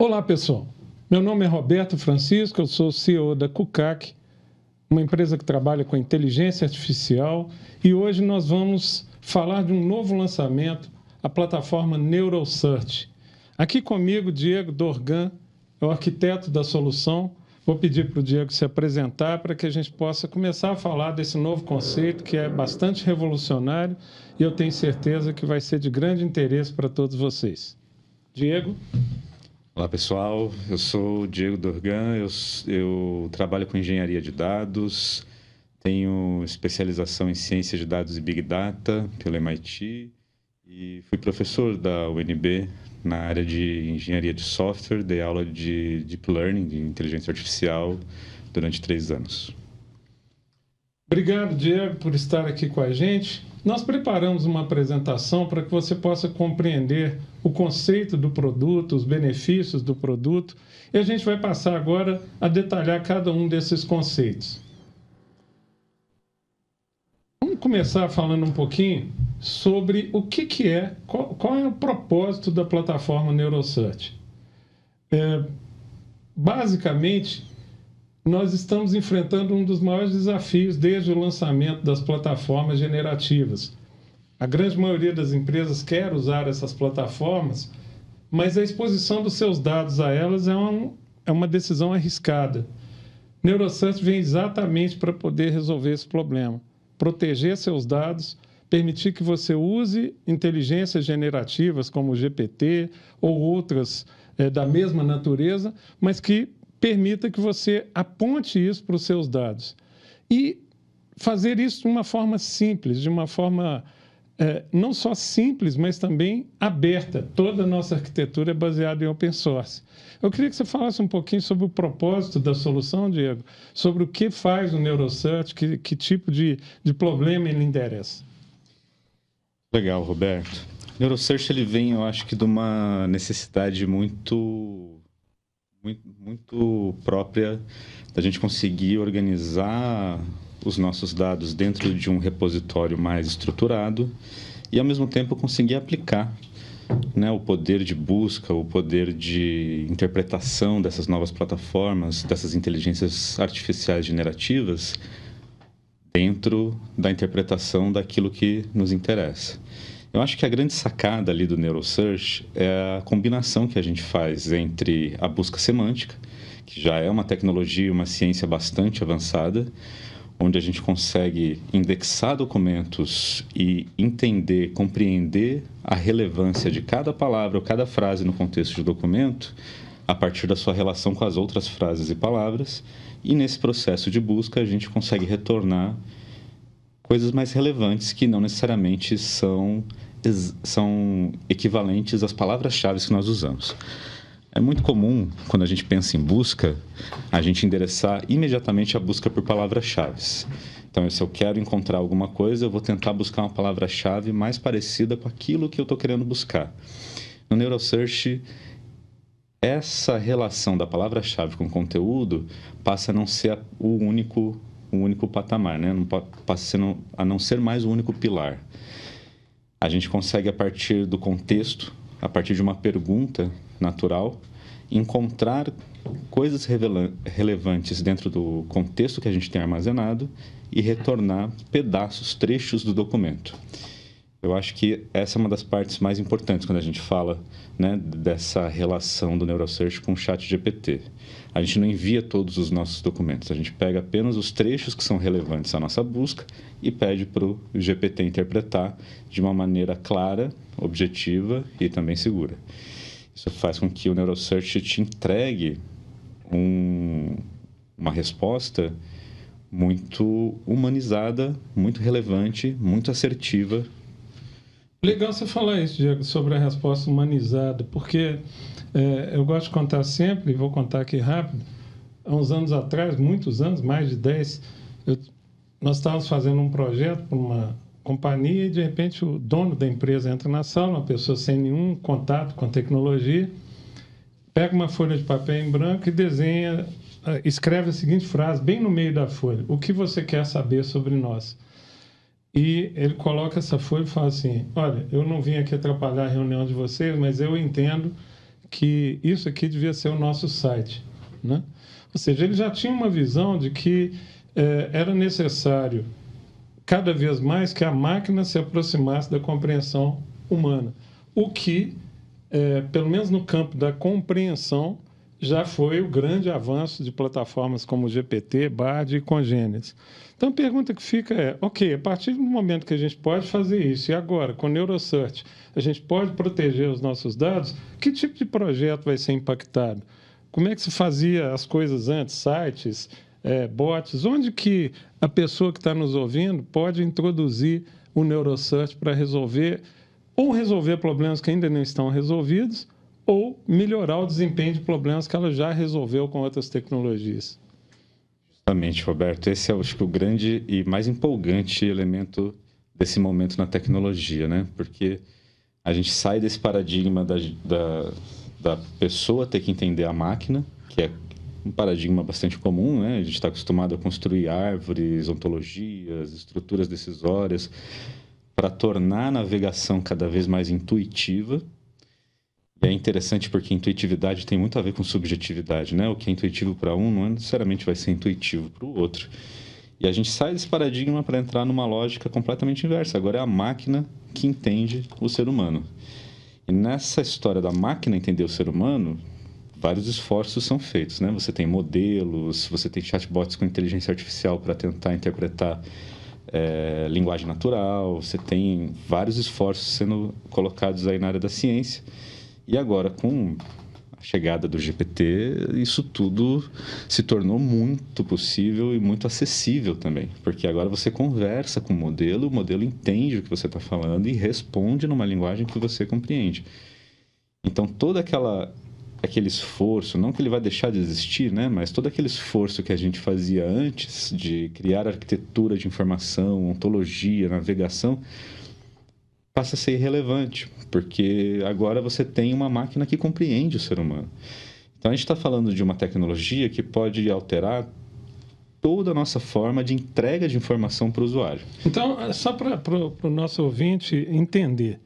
Olá, pessoal. Meu nome é Roberto Francisco, eu sou CEO da Cucac, uma empresa que trabalha com inteligência artificial, e hoje nós vamos falar de um novo lançamento, a plataforma NeuroSearch. Aqui comigo, Diego Dorgan, é o arquiteto da solução. Vou pedir para o Diego se apresentar para que a gente possa começar a falar desse novo conceito que é bastante revolucionário e eu tenho certeza que vai ser de grande interesse para todos vocês. Diego? Olá, pessoal. Eu sou o Diego Dorgan, eu trabalho com engenharia de dados, tenho especialização em ciência de dados e Big Data pelo MIT e fui professor da UNB na área de engenharia de software, dei aula de Deep Learning, de inteligência artificial, durante 3 anos. Obrigado, Diego, por estar aqui com a gente. Nós preparamos uma apresentação para que você possa compreender o conceito do produto, os benefícios do produto, e a gente vai passar agora a detalhar cada um desses conceitos. Vamos começar falando um pouquinho sobre o que é, qual é o propósito da plataforma NeuroSearch. Basicamente, nós estamos enfrentando um dos maiores desafios desde o lançamento das plataformas generativas. A grande maioria das empresas quer usar essas plataformas, mas a exposição dos seus dados a elas é uma decisão arriscada. NeuroSearch vem exatamente para poder resolver esse problema, proteger seus dados, permitir que você use inteligências generativas como o GPT ou outras da mesma natureza, mas que permita que você aponte isso para os seus dados. E fazer isso de uma forma simples, de uma forma não só simples, mas também aberta. Toda a nossa arquitetura é baseada em open source. Eu queria que você falasse um pouquinho sobre o propósito da solução, Diego, sobre o que faz o NeuroSearch, que tipo de problema ele endereça. Legal, Roberto. O NeuroSearch ele vem, eu acho que, de uma necessidade muito própria da gente conseguir organizar os nossos dados dentro de um repositório mais estruturado e, ao mesmo tempo, conseguir aplicar, né, o poder de busca, o poder de interpretação dessas novas plataformas, dessas inteligências artificiais generativas dentro da interpretação daquilo que nos interessa. Eu acho que a grande sacada ali do NeuroSearch é a combinação que a gente faz entre a busca semântica, que já é uma tecnologia, uma ciência bastante avançada, onde a gente consegue indexar documentos e entender, compreender a relevância de cada palavra ou cada frase no contexto de documento, a partir da sua relação com as outras frases e palavras, e nesse processo de busca a gente consegue retornar coisas mais relevantes que não necessariamente são equivalentes às palavras-chave que nós usamos. É muito comum, quando a gente pensa em busca, a gente endereçar imediatamente a busca por palavras-chave. Então, se eu quero encontrar alguma coisa, eu vou tentar buscar uma palavra-chave mais parecida com aquilo que eu estou querendo buscar. No NeuroSearch, essa relação da palavra-chave com o conteúdo passa a não ser o único patamar, né? Passa a não ser mais o único pilar. A gente consegue, a partir do contexto, a partir de uma pergunta natural, encontrar coisas relevantes dentro do contexto que a gente tem armazenado e retornar pedaços, trechos do documento. Eu acho que essa é uma das partes mais importantes quando a gente fala, né, dessa relação do NeuroSearch com o ChatGPT. A gente não envia todos os nossos documentos, a gente pega apenas os trechos que são relevantes à nossa busca e pede para o GPT interpretar de uma maneira clara, objetiva e também segura. Isso faz com que o NeuroSearch te entregue uma resposta muito humanizada, muito relevante, muito assertiva. Legal você falar isso, Diego, sobre a resposta humanizada, porque eu gosto de contar sempre, e vou contar aqui rápido. Há uns anos atrás, muitos anos, mais de 10, nós estávamos fazendo um projeto para uma companhia e, de repente, o dono da empresa entra na sala, uma pessoa sem nenhum contato com a tecnologia, pega uma folha de papel em branco e escreve a seguinte frase, bem no meio da folha: o que você quer saber sobre nós? E ele coloca essa folha e fala assim: olha, eu não vim aqui atrapalhar a reunião de vocês, mas eu entendo que isso aqui devia ser o nosso site, né? Ou seja, ele já tinha uma visão de que era necessário cada vez mais que a máquina se aproximasse da compreensão humana, o que, pelo menos no campo da compreensão, já foi o grande avanço de plataformas como o GPT, Bard e Congênesis. Então, a pergunta que fica é, ok, a partir do momento que a gente pode fazer isso, e agora, com o Neurosearch, a gente pode proteger os nossos dados, que tipo de projeto vai ser impactado? Como é que se fazia as coisas antes, sites, bots? Onde que a pessoa que está nos ouvindo pode introduzir o Neurosearch para resolver problemas que ainda não estão resolvidos, ou melhorar o desempenho de problemas que ela já resolveu com outras tecnologias? Justamente, Roberto. Esse é, acho que, o grande e mais empolgante elemento desse momento na tecnologia, né? Porque a gente sai desse paradigma da pessoa ter que entender a máquina, que é um paradigma bastante comum, né? A gente está acostumado a construir árvores, ontologias, estruturas decisórias, para tornar a navegação cada vez mais intuitiva. E é interessante porque intuitividade tem muito a ver com subjetividade, né? O que é intuitivo para um não necessariamente vai ser intuitivo para o outro. E a gente sai desse paradigma para entrar numa lógica completamente inversa. Agora é a máquina que entende o ser humano. E nessa história da máquina entender o ser humano, vários esforços são feitos, né? Você tem modelos, você tem chatbots com inteligência artificial para tentar interpretar linguagem natural, você tem vários esforços sendo colocados aí na área da ciência. E agora, com a chegada do GPT, isso tudo se tornou muito possível e muito acessível também. Porque agora você conversa com o modelo entende o que você está falando e responde numa linguagem que você compreende. Então, todo aquele esforço, não que ele vai deixar de existir, né? Mas todo aquele esforço que a gente fazia antes de criar arquitetura de informação, ontologia, navegação, passa a ser irrelevante, porque agora você tem uma máquina que compreende o ser humano. Então, a gente está falando de uma tecnologia que pode alterar toda a nossa forma de entrega de informação para o usuário. Então, só para o nosso ouvinte entender,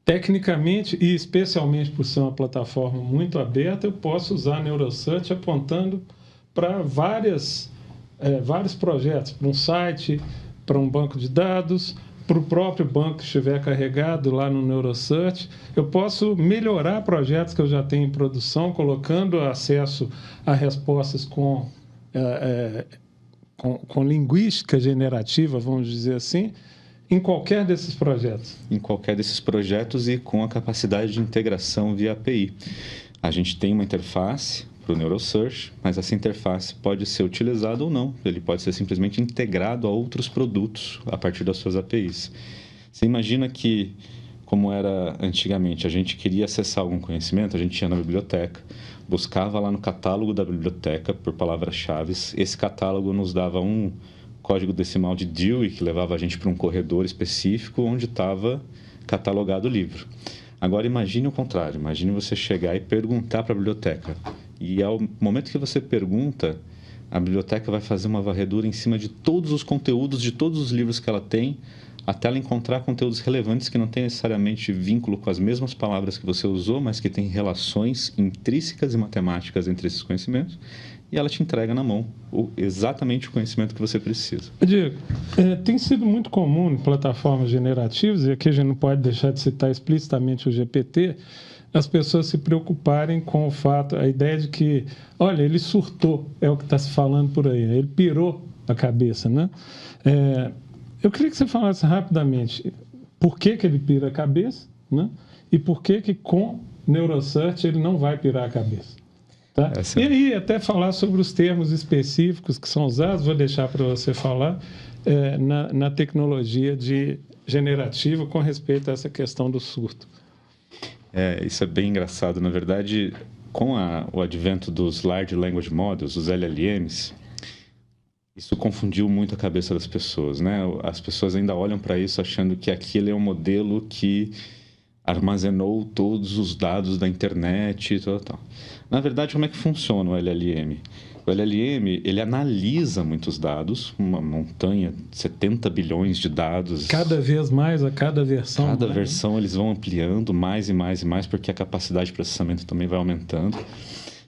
tecnicamente, e especialmente por ser uma plataforma muito aberta, eu posso usar a Neurosearch apontando para vários projetos, para um site, para um banco de dados, para o próprio banco que estiver carregado lá no Neurosearch. Eu posso melhorar projetos que eu já tenho em produção, colocando acesso a respostas com linguística generativa, vamos dizer assim, em qualquer desses projetos. Em qualquer desses projetos e com a capacidade de integração via API. A gente tem uma interface para o Neurosearch, mas essa interface pode ser utilizada ou não. Ele pode ser simplesmente integrado a outros produtos a partir das suas APIs. Você imagina que, como era antigamente, a gente queria acessar algum conhecimento, a gente ia na biblioteca, buscava lá no catálogo da biblioteca por palavras-chave. Esse catálogo nos dava um código decimal de Dewey, que levava a gente para um corredor específico onde estava catalogado o livro. Agora imagine o contrário, imagine você chegar e perguntar para a biblioteca. E ao momento que você pergunta, a biblioteca vai fazer uma varredura em cima de todos os conteúdos, de todos os livros que ela tem, até ela encontrar conteúdos relevantes que não têm necessariamente vínculo com as mesmas palavras que você usou, mas que têm relações intrínsecas e matemáticas entre esses conhecimentos, e ela te entrega na mão exatamente o conhecimento que você precisa. Diego, tem sido muito comum em plataformas generativas, e aqui a gente não pode deixar de citar explicitamente o GPT, as pessoas se preocuparem com o fato, a ideia de que, olha, ele surtou, é o que está se falando por aí, ele pirou a cabeça, né? Eu queria que você falasse rapidamente por que ele pira a cabeça, né? E por que com Neurosearch ele não vai pirar a cabeça. Tá? E aí, até falar sobre os termos específicos que são usados, vou deixar para você falar, na tecnologia generativa com respeito a essa questão do surto. Isso é bem engraçado. Na verdade, com o advento dos Large Language Models, os LLMs, isso confundiu muito a cabeça das pessoas, né? As pessoas ainda olham para isso achando que aquele é um modelo que armazenou todos os dados da internet e tal. Na verdade, como é que funciona o LLM? O LLM, ele analisa muitos dados, uma montanha de 70 bilhões de dados. Cada vez mais, a cada versão. Cada versão eles vão ampliando mais e mais e mais, porque a capacidade de processamento também vai aumentando.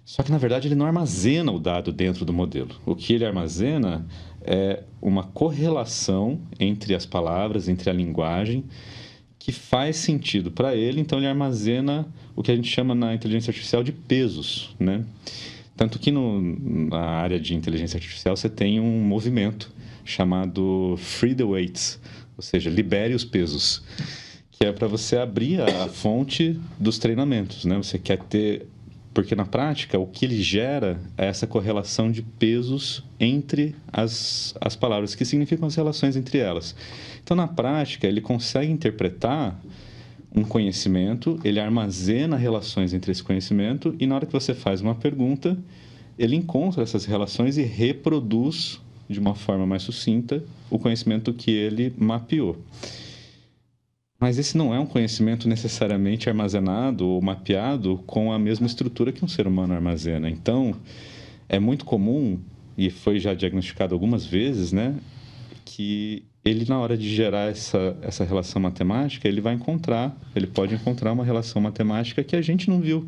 Só que, na verdade, ele não armazena o dado dentro do modelo. O que ele armazena é uma correlação entre as palavras, entre a linguagem, que faz sentido para ele. Então, ele armazena o que a gente chama na inteligência artificial de pesos, né? Tanto que na área de inteligência artificial você tem um movimento chamado Free the Weights, ou seja, libere os pesos, que é para você abrir a fonte dos treinamentos, né? Você quer ter... Porque na prática o que ele gera é essa correlação de pesos entre as palavras, que significam as relações entre elas. Então, na prática, ele consegue interpretar um conhecimento, ele armazena relações entre esse conhecimento e na hora que você faz uma pergunta, ele encontra essas relações e reproduz de uma forma mais sucinta o conhecimento que ele mapeou. Mas esse não é um conhecimento necessariamente armazenado ou mapeado com a mesma estrutura que um ser humano armazena. Então, é muito comum, e foi já diagnosticado algumas vezes, né, que ele, na hora de gerar essa relação matemática, ele pode encontrar uma relação matemática que a gente não viu,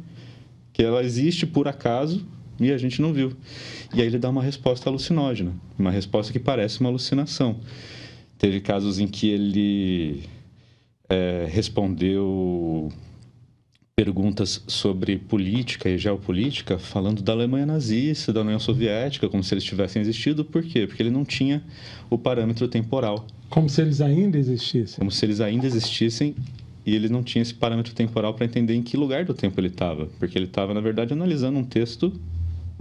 que ela existe por acaso e a gente não viu. E aí ele dá uma resposta alucinógena, uma resposta que parece uma alucinação. Teve casos em que ele respondeu perguntas sobre política e geopolítica, falando da Alemanha nazista, da União Soviética, como se eles tivessem existido. Por quê? Porque ele não tinha o parâmetro temporal. Como se eles ainda existissem. Como se eles ainda existissem e ele não tinha esse parâmetro temporal para entender em que lugar do tempo ele estava. Porque ele estava, na verdade, analisando um texto.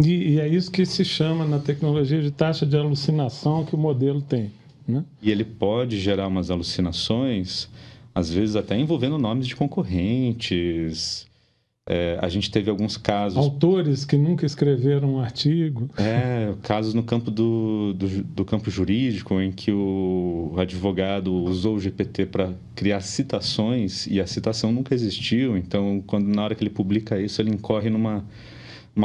E é isso que se chama na tecnologia de taxa de alucinação que o modelo tem, né? E ele pode gerar umas alucinações, às vezes até envolvendo nomes de concorrentes. A gente teve alguns casos... Autores que nunca escreveram um artigo. Casos no campo do campo jurídico, em que o advogado usou o GPT para criar citações e a citação nunca existiu. Então, na hora que ele publica isso, ele incorre numa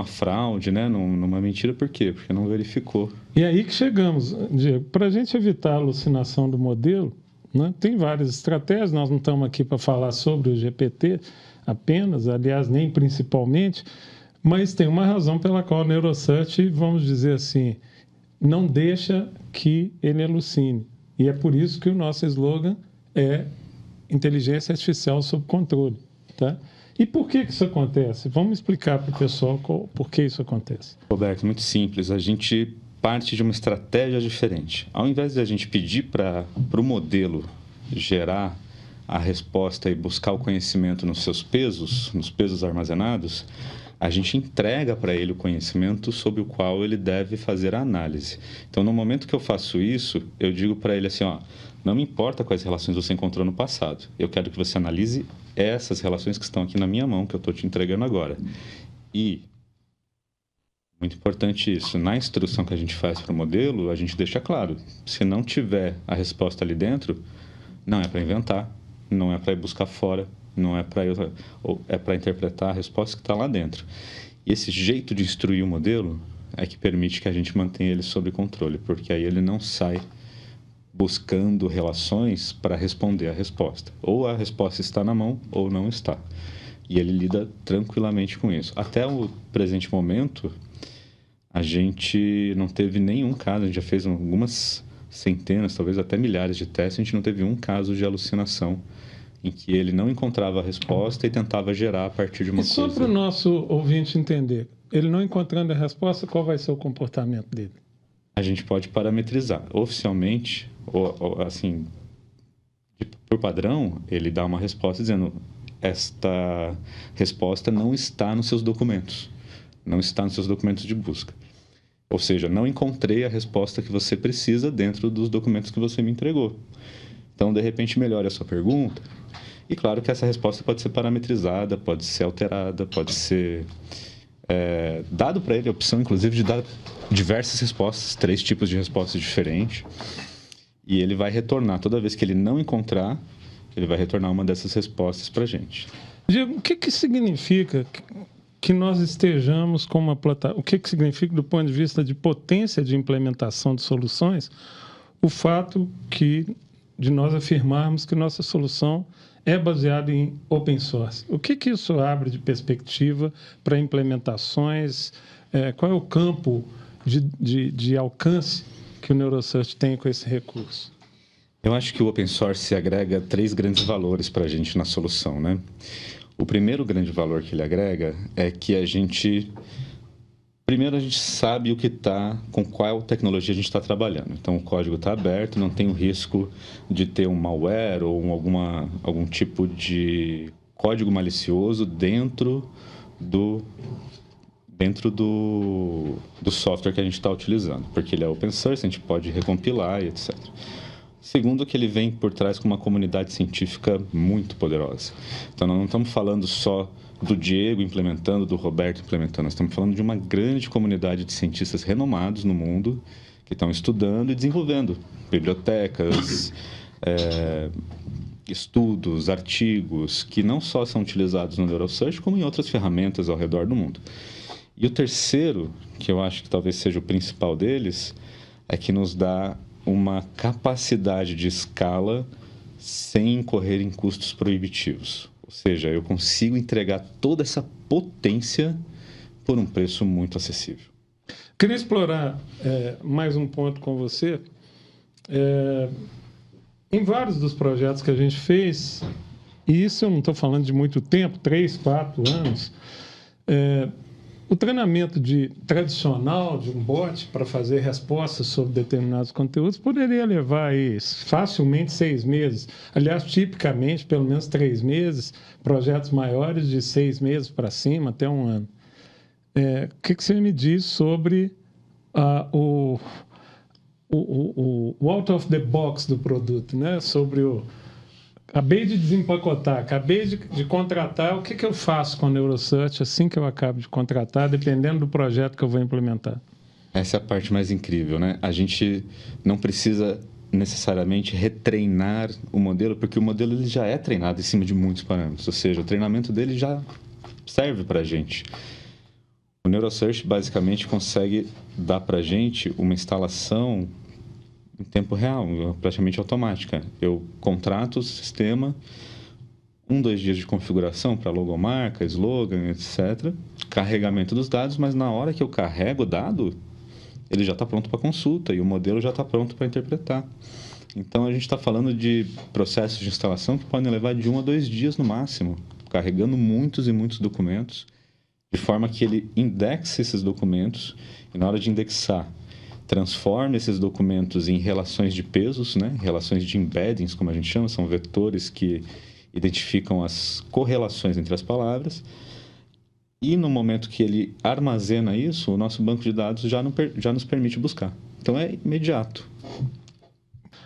fraude, né? Numa mentira. Por quê? Porque não verificou. E aí que chegamos, Diego. Para a gente evitar a alucinação do modelo, né, tem várias estratégias. Nós não estamos aqui para falar sobre o GPT apenas, aliás, nem principalmente, mas tem uma razão pela qual o NeuroSearch, vamos dizer assim, não deixa que ele alucine. E é por isso que o nosso slogan é inteligência artificial sob controle, tá? E por que isso acontece? Vamos explicar para o pessoal por que isso acontece. Roberto, muito simples. A gente parte de uma estratégia diferente. Ao invés de a gente pedir para o modelo gerar a resposta e buscar o conhecimento nos seus pesos, nos pesos armazenados, a gente entrega para ele o conhecimento sobre o qual ele deve fazer a análise. Então, no momento que eu faço isso, eu digo para ele assim, não me importa quais relações você encontrou no passado, eu quero que você analise essas relações que estão aqui na minha mão, que eu estou te entregando agora. E, muito importante isso, na instrução que a gente faz para o modelo, a gente deixa claro, se não tiver a resposta ali dentro, não é para inventar, não é para ir buscar fora, não é para interpretar a resposta que está lá dentro. E esse jeito de instruir o modelo é que permite que a gente mantenha ele sob controle, porque aí ele não sai buscando relações para responder a resposta. Ou a resposta está na mão ou não está. E ele lida tranquilamente com isso. Até o presente momento, a gente não teve nenhum caso, a gente já fez algumas centenas, talvez até milhares de testes, a gente não teve um caso de alucinação em que ele não encontrava a resposta e tentava gerar a partir de uma coisa. E só para o nosso ouvinte entender, ele não encontrando a resposta, qual vai ser o comportamento dele? A gente pode parametrizar. Oficialmente, assim, por padrão, ele dá uma resposta dizendo: esta resposta não está nos seus documentos, não está nos seus documentos de busca. Ou seja, não encontrei a resposta que você precisa dentro dos documentos que você me entregou. Então, de repente, melhore a sua pergunta. E claro que essa resposta pode ser parametrizada, pode ser alterada, pode ser dado para ele a opção, inclusive, de dar diversas respostas, 3 tipos de respostas diferentes. E ele vai retornar, toda vez que ele não encontrar, ele vai retornar uma dessas respostas para a gente. Diego, o que significa que nós estejamos com uma plataforma. O que significa, do ponto de vista de potência de implementação de soluções, o fato de nós afirmarmos que nossa solução é baseada em open source. O que isso abre de perspectiva para implementações? Qual é o campo de alcance que o NeuroSearch tem com esse recurso? Eu acho que o open source agrega 3 grandes valores para a gente na solução, né? O primeiro grande valor que ele agrega é que primeiro a gente sabe com qual tecnologia a gente está trabalhando. Então, o código está aberto, não tem o risco de ter um malware ou algum tipo de código malicioso dentro do software que a gente está utilizando, porque ele é open source, a gente pode recompilar e etc. Segundo, que ele vem por trás com uma comunidade científica muito poderosa. Então, nós não estamos falando só do Diego implementando, do Roberto implementando, nós estamos falando de uma grande comunidade de cientistas renomados no mundo que estão estudando e desenvolvendo bibliotecas, estudos, artigos, que não só são utilizados no NeuroSearch, como em outras ferramentas ao redor do mundo. E o terceiro, que eu acho que talvez seja o principal deles, é que nos dá uma capacidade de escala sem incorrer em custos proibitivos. Ou seja, eu consigo entregar toda essa potência por um preço muito acessível. Queria explorar mais um ponto com você. Em vários dos projetos que a gente fez, e isso eu não estou falando de muito tempo, 3, 4 anos, o treinamento tradicional de um bot para fazer respostas sobre determinados conteúdos poderia levar aí facilmente 6 meses. Aliás, tipicamente, pelo menos 3 meses, projetos maiores de 6 meses para cima, até 1 ano. O que você me diz sobre o out of the box do produto, né? Sobre acabei de desempacotar, acabei de contratar, o que eu faço com a NeuroSearch assim que eu acabo de contratar, dependendo do projeto que eu vou implementar? Essa é a parte mais incrível, né? A gente não precisa necessariamente retreinar o modelo, porque o modelo ele já é treinado em cima de muitos parâmetros, ou seja, o treinamento dele já serve para a gente. O NeuroSearch basicamente consegue dar para a gente uma instalação em tempo real, praticamente automática. Eu contrato o sistema, 1-2 dias de configuração para logomarca, slogan, etc. Carregamento dos dados, mas na hora que eu carrego o dado, ele já está pronto para consulta e o modelo já está pronto para interpretar. Então, a gente está falando de processos de instalação que podem levar de 1 a 2 dias no máximo, carregando muitos e muitos documentos, de forma que ele indexe esses documentos e, na hora de indexar, transforma esses documentos em relações de pesos, né? Relações de embeddings, como a gente chama, são vetores que identificam as correlações entre as palavras. E no momento que ele armazena isso, o nosso banco de dados já nos permite buscar. Então, é imediato.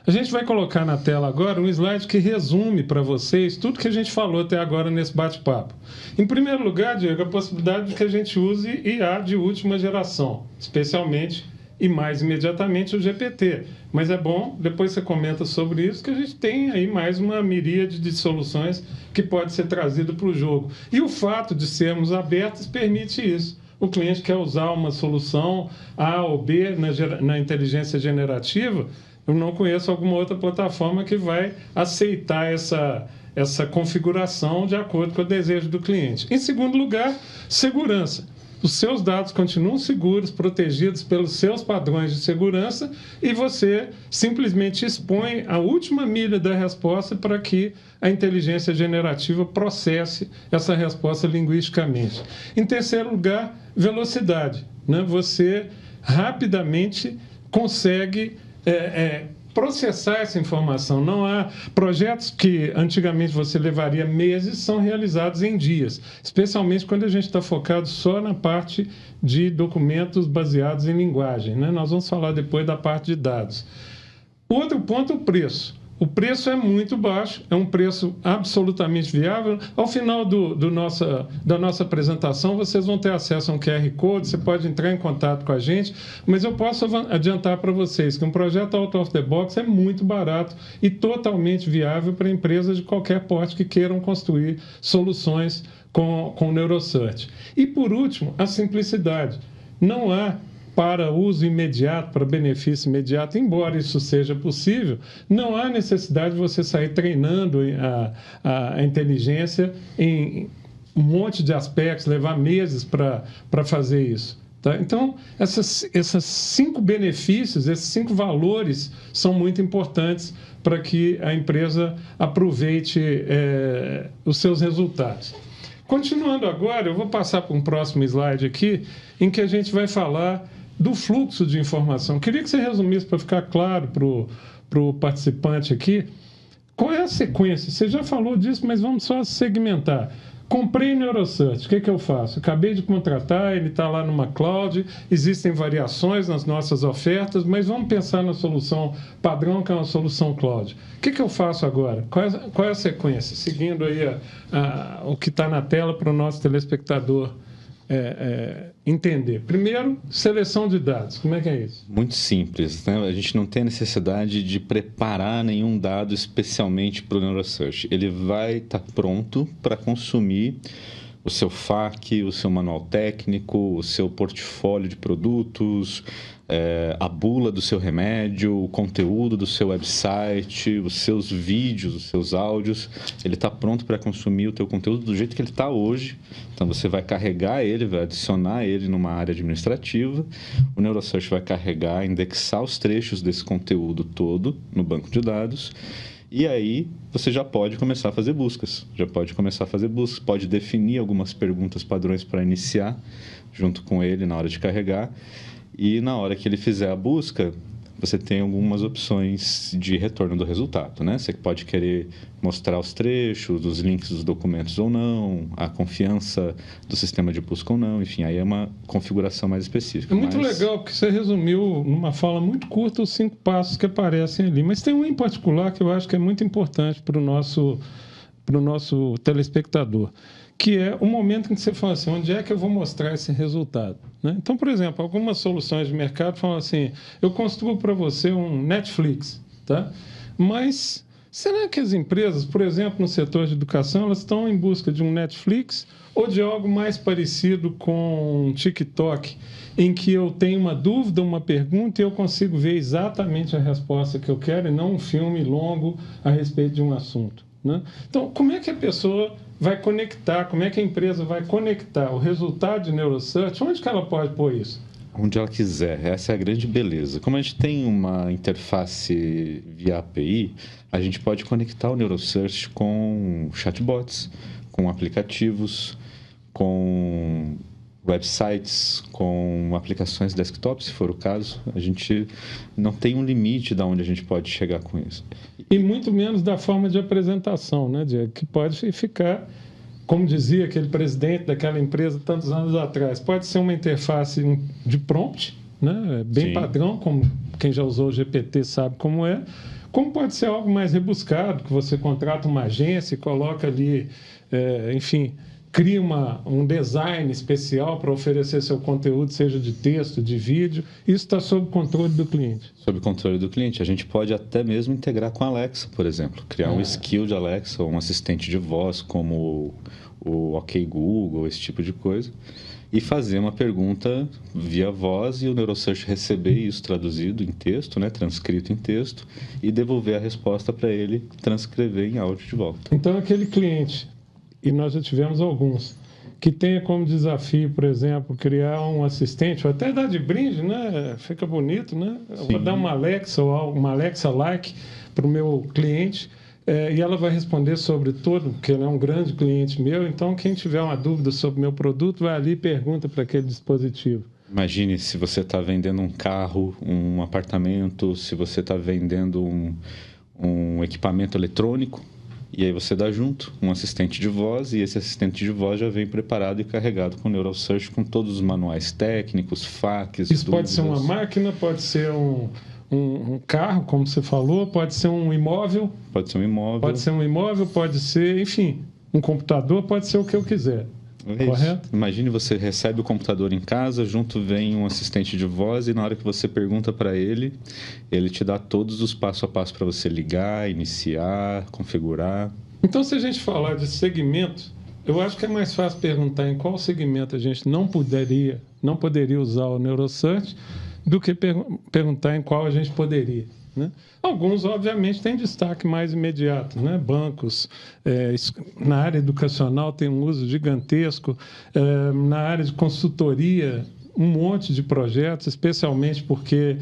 A gente vai colocar na tela agora um slide que resume para vocês tudo que a gente falou até agora nesse bate-papo. Em primeiro lugar, Diego, a possibilidade de que a gente use IA de última geração, especialmente e mais imediatamente o GPT. Mas é bom, depois você comenta sobre isso, que a gente tem aí mais uma miríade de soluções que pode ser trazida para o jogo. E o fato de sermos abertos permite isso. O cliente quer usar uma solução A ou B na inteligência generativa, eu não conheço alguma outra plataforma que vai aceitar essa configuração de acordo com o desejo do cliente. Em segundo lugar, segurança. Os seus dados continuam seguros, protegidos pelos seus padrões de segurança e você simplesmente expõe a última milha da resposta para que a inteligência generativa processe essa resposta linguisticamente. Em terceiro lugar, velocidade, né? Você rapidamente consegue processar essa informação. Não há projetos que antigamente você levaria meses, são realizados em dias, especialmente quando a gente está focado só na parte de documentos baseados em linguagem, né? Nós vamos falar depois da parte de dados. Outro ponto é o preço. O preço é muito baixo, é um preço absolutamente viável. Ao final da nossa apresentação, vocês vão ter acesso a um QR Code, você pode entrar em contato com a gente, mas eu posso adiantar para vocês que um projeto out of the box é muito barato e totalmente viável para empresas de qualquer porte que queiram construir soluções com o NeuroSearch. E, por último, a simplicidade. Não há, para uso imediato, para benefício imediato, embora isso seja possível, não há necessidade de você sair treinando a inteligência em um monte de aspectos, levar meses para fazer isso. Tá? Então, esses 5 benefícios, esses 5 valores são muito importantes para que a empresa aproveite os seus resultados. Continuando agora, eu vou passar para um próximo slide aqui, em que a gente vai falar do fluxo de informação. Queria que você resumisse para ficar claro para o participante aqui, qual é a sequência? Você já falou disso, mas vamos só segmentar. Comprei NeuroSearch, o que eu faço? Acabei de contratar, ele está lá numa cloud, existem variações nas nossas ofertas, mas vamos pensar na solução padrão, que é uma solução cloud. O que eu faço agora? Qual é a sequência? Seguindo aí o que está na tela para o nosso telespectador entender. Primeiro, seleção de dados. Como é que é isso? Muito simples, né? A gente não tem necessidade de preparar nenhum dado especialmente para o NeuroSearch. Ele vai estar pronto para consumir o seu FAQ, o seu manual técnico, o seu portfólio de produtos, a bula do seu remédio, o conteúdo do seu website, os seus vídeos, os seus áudios. Ele está pronto para consumir o teu conteúdo do jeito que ele está hoje. Então, você vai carregar ele, vai adicionar ele numa área administrativa. O NeuroSearch vai carregar, indexar os trechos desse conteúdo todo no banco de dados. E aí, você já pode começar a fazer buscas. Pode definir algumas perguntas padrões para iniciar junto com ele na hora de carregar. E na hora que ele fizer a busca, você tem algumas opções de retorno do resultado, né? Você pode querer mostrar os trechos, os links dos documentos ou não, a confiança do sistema de busca ou não, enfim, aí é uma configuração mais específica. É muito legal, porque você resumiu numa fala muito curta os 5 passos que aparecem ali, mas tem um em particular que eu acho que é muito importante para o nosso telespectador, que é o momento em que você fala assim, onde é que eu vou mostrar esse resultado? Né? Então, por exemplo, algumas soluções de mercado falam assim, eu construo para você um Netflix, tá? Mas será que as empresas, por exemplo, no setor de educação, elas estão em busca de um Netflix ou de algo mais parecido com um TikTok, em que eu tenho uma dúvida, uma pergunta e eu consigo ver exatamente a resposta que eu quero e não um filme longo a respeito de um assunto? Né? Então, como é que a pessoa vai conectar, como é que a empresa vai conectar o resultado de NeuroSearch? Onde que ela pode pôr isso? Onde ela quiser. Essa é a grande beleza. Como a gente tem uma interface via API, a gente pode conectar o NeuroSearch com chatbots, com aplicativos, com websites, com aplicações desktop, se for o caso. A gente não tem um limite de onde a gente pode chegar com isso. E muito menos da forma de apresentação, né, Diego? Que pode ficar, como dizia aquele presidente daquela empresa tantos anos atrás, pode ser uma interface de prompt, né, bem Sim. padrão, como quem já usou o GPT sabe como é, como pode ser algo mais rebuscado, que você contrata uma agência e coloca ali, enfim, cria um design especial para oferecer seu conteúdo, seja de texto, de vídeo. Isso está sob controle do cliente. Sob controle do cliente. A gente pode até mesmo integrar com a Alexa, por exemplo. Criar um skill de Alexa, ou um assistente de voz, como o OK Google, esse tipo de coisa. E fazer uma pergunta via voz e o NeuroSearch receber isso traduzido em texto, né, transcrito em texto, e devolver a resposta para ele transcrever em áudio de volta. Então, aquele cliente... E nós já tivemos alguns, que tenha como desafio, por exemplo, criar um assistente, ou até dar de brinde, né? Fica bonito, né? Eu vou dar uma Alexa ou uma Alexa-like para o meu cliente, e ela vai responder sobre tudo, porque ela é um grande cliente meu, então quem tiver uma dúvida sobre o meu produto, vai ali e pergunta para aquele dispositivo. Imagine se você está vendendo um carro, um apartamento, se você está vendendo um equipamento eletrônico, e aí você dá junto um assistente de voz, e esse assistente de voz já vem preparado e carregado com o NeuroSearch, com todos os manuais técnicos, FAQs, Isso dúvidas. Pode ser uma máquina, pode ser um carro, como você falou, pode ser um imóvel. Pode ser um imóvel. Pode ser um imóvel, pode ser, enfim, um computador, pode ser o que eu quiser. Correto? Imagine você recebe o computador em casa, junto vem um assistente de voz e na hora que você pergunta para ele, ele te dá todos os passo a passo para você ligar, iniciar, configurar. Então, se a gente falar de segmento, Eu acho que é mais fácil perguntar em qual segmento a gente não poderia usar o NeuroSearch do que perguntar em qual a gente poderia, né? Alguns, obviamente, têm destaque mais imediato, né? Bancos, na área educacional tem um uso gigantesco, na área de consultoria, um monte de projetos, especialmente porque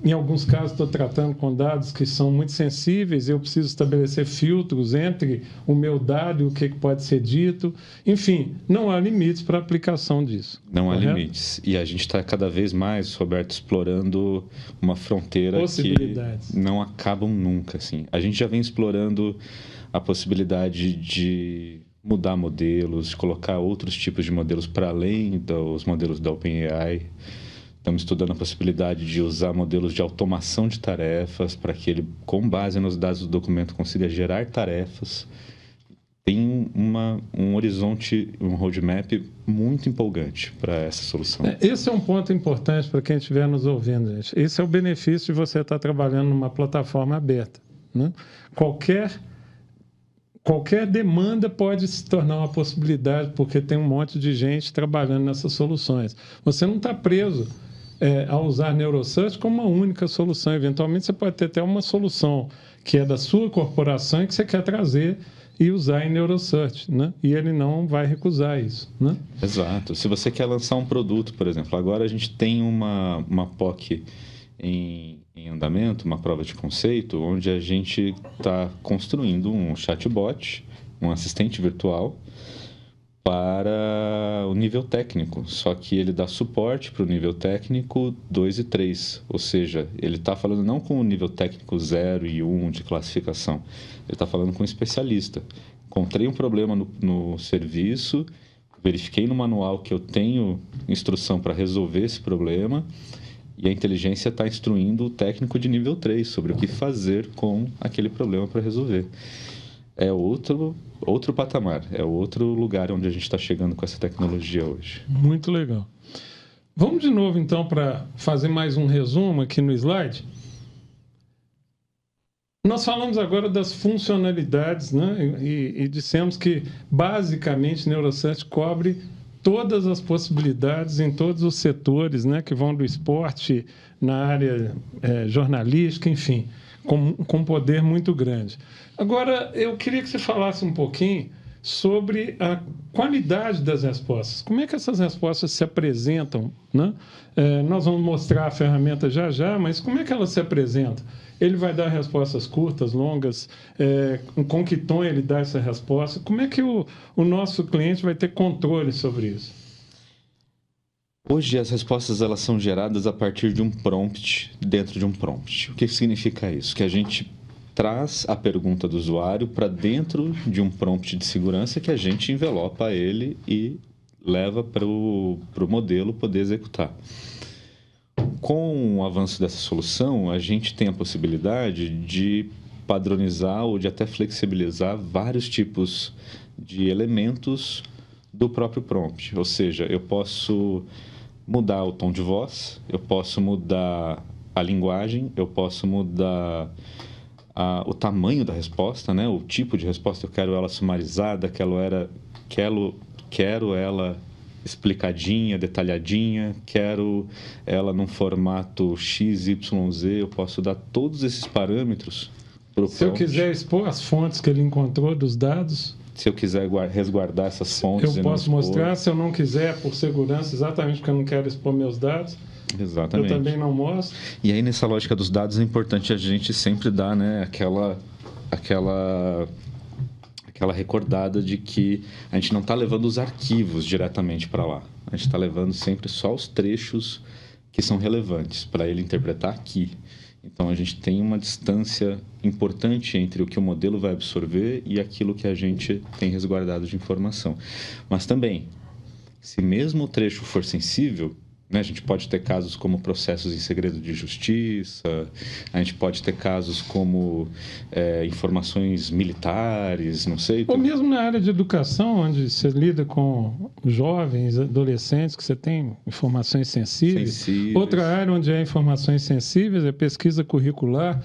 em alguns casos, estou tratando com dados que são muito sensíveis, eu preciso estabelecer filtros entre o meu dado e o que pode ser dito. Enfim, não há limites para a aplicação disso. Não há limites. E a gente está cada vez mais, Roberto, explorando uma fronteira que não acabam nunca. Assim. A gente já vem explorando a possibilidade de mudar modelos, de colocar outros tipos de modelos para além dos modelos da OpenAI. Estamos estudando a possibilidade de usar modelos de automação de tarefas para que ele, com base nos dados do documento, consiga gerar tarefas. Tem um horizonte, um roadmap muito empolgante para essa solução. Esse é um ponto importante para quem estiver nos ouvindo, gente. Esse é o benefício de você estar trabalhando numa plataforma aberta, né? Qualquer demanda pode se tornar uma possibilidade, porque tem um monte de gente trabalhando nessas soluções. Você não está preso a usar NeuroSearch como uma única solução. Eventualmente, você pode ter até uma solução que é da sua corporação e que você quer trazer e usar em NeuroSearch, né? E ele não vai recusar isso, né? Exato. Se você quer lançar um produto, por exemplo, agora a gente tem uma POC em andamento, uma prova de conceito, onde a gente está construindo um chatbot, um assistente virtual, para o nível técnico, só que ele dá suporte para o nível técnico 2 e 3, ou seja, ele está falando não com o nível técnico 0 e 1 de classificação, ele está falando com um especialista. Encontrei um problema no serviço, verifiquei no manual que eu tenho instrução para resolver esse problema e a inteligência está instruindo o técnico de nível 3 sobre o que fazer com aquele problema para resolver. É outro patamar, é outro lugar onde a gente está chegando com essa tecnologia hoje. Muito legal. Vamos de novo, então, para fazer mais um resumo aqui no slide. Nós falamos agora das funcionalidades, né? E dissemos que, basicamente, NeuroSearch cobre todas as possibilidades em todos os setores, né? Que vão do esporte, na área jornalística, enfim, com poder muito grande. Agora, eu queria que você falasse um pouquinho sobre a qualidade das respostas. Como é que essas respostas se apresentam, né? Nós vamos mostrar a ferramenta já, mas como é que elas se apresentam? Ele vai dar respostas curtas, longas? Com que tom ele dá essa resposta? Como é que o nosso cliente vai ter controle sobre isso? Hoje, as respostas elas são geradas a partir de um prompt, dentro de um prompt. O que significa isso? Que a gente traz a pergunta do usuário para dentro de um prompt de segurança que a gente envelopa ele e leva para o modelo poder executar. Com o avanço dessa solução, a gente tem a possibilidade de padronizar ou de até flexibilizar vários tipos de elementos do próprio prompt. Ou seja, eu posso mudar o tom de voz, eu posso mudar a linguagem, eu posso mudar o tamanho da resposta, né? O tipo de resposta. Eu quero ela sumarizada, quero ela explicadinha, detalhadinha, quero ela num formato XYZ. Eu posso dar todos esses parâmetros para o prompt. Se eu quiser expor as fontes que ele encontrou dos dados... Se eu quiser resguardar essas fontes... Eu posso mostrar, se eu não quiser, por segurança, exatamente porque eu não quero expor meus dados... Exatamente. Eu também não mostro. E aí, nessa lógica dos dados, é importante a gente sempre dar, né, aquela recordada de que a gente não está levando os arquivos diretamente para lá. A gente está levando sempre só os trechos que são relevantes para ele interpretar aqui. Então, a gente tem uma distância importante entre o que o modelo vai absorver e aquilo que a gente tem resguardado de informação. Mas também, se mesmo o trecho for sensível, né? A gente pode ter casos como processos em segredo de justiça, a gente pode ter casos como informações militares, não sei. Ou mesmo na área de educação, onde você lida com jovens, adolescentes, que você tem informações sensíveis. Outra área onde há informações sensíveis é pesquisa curricular.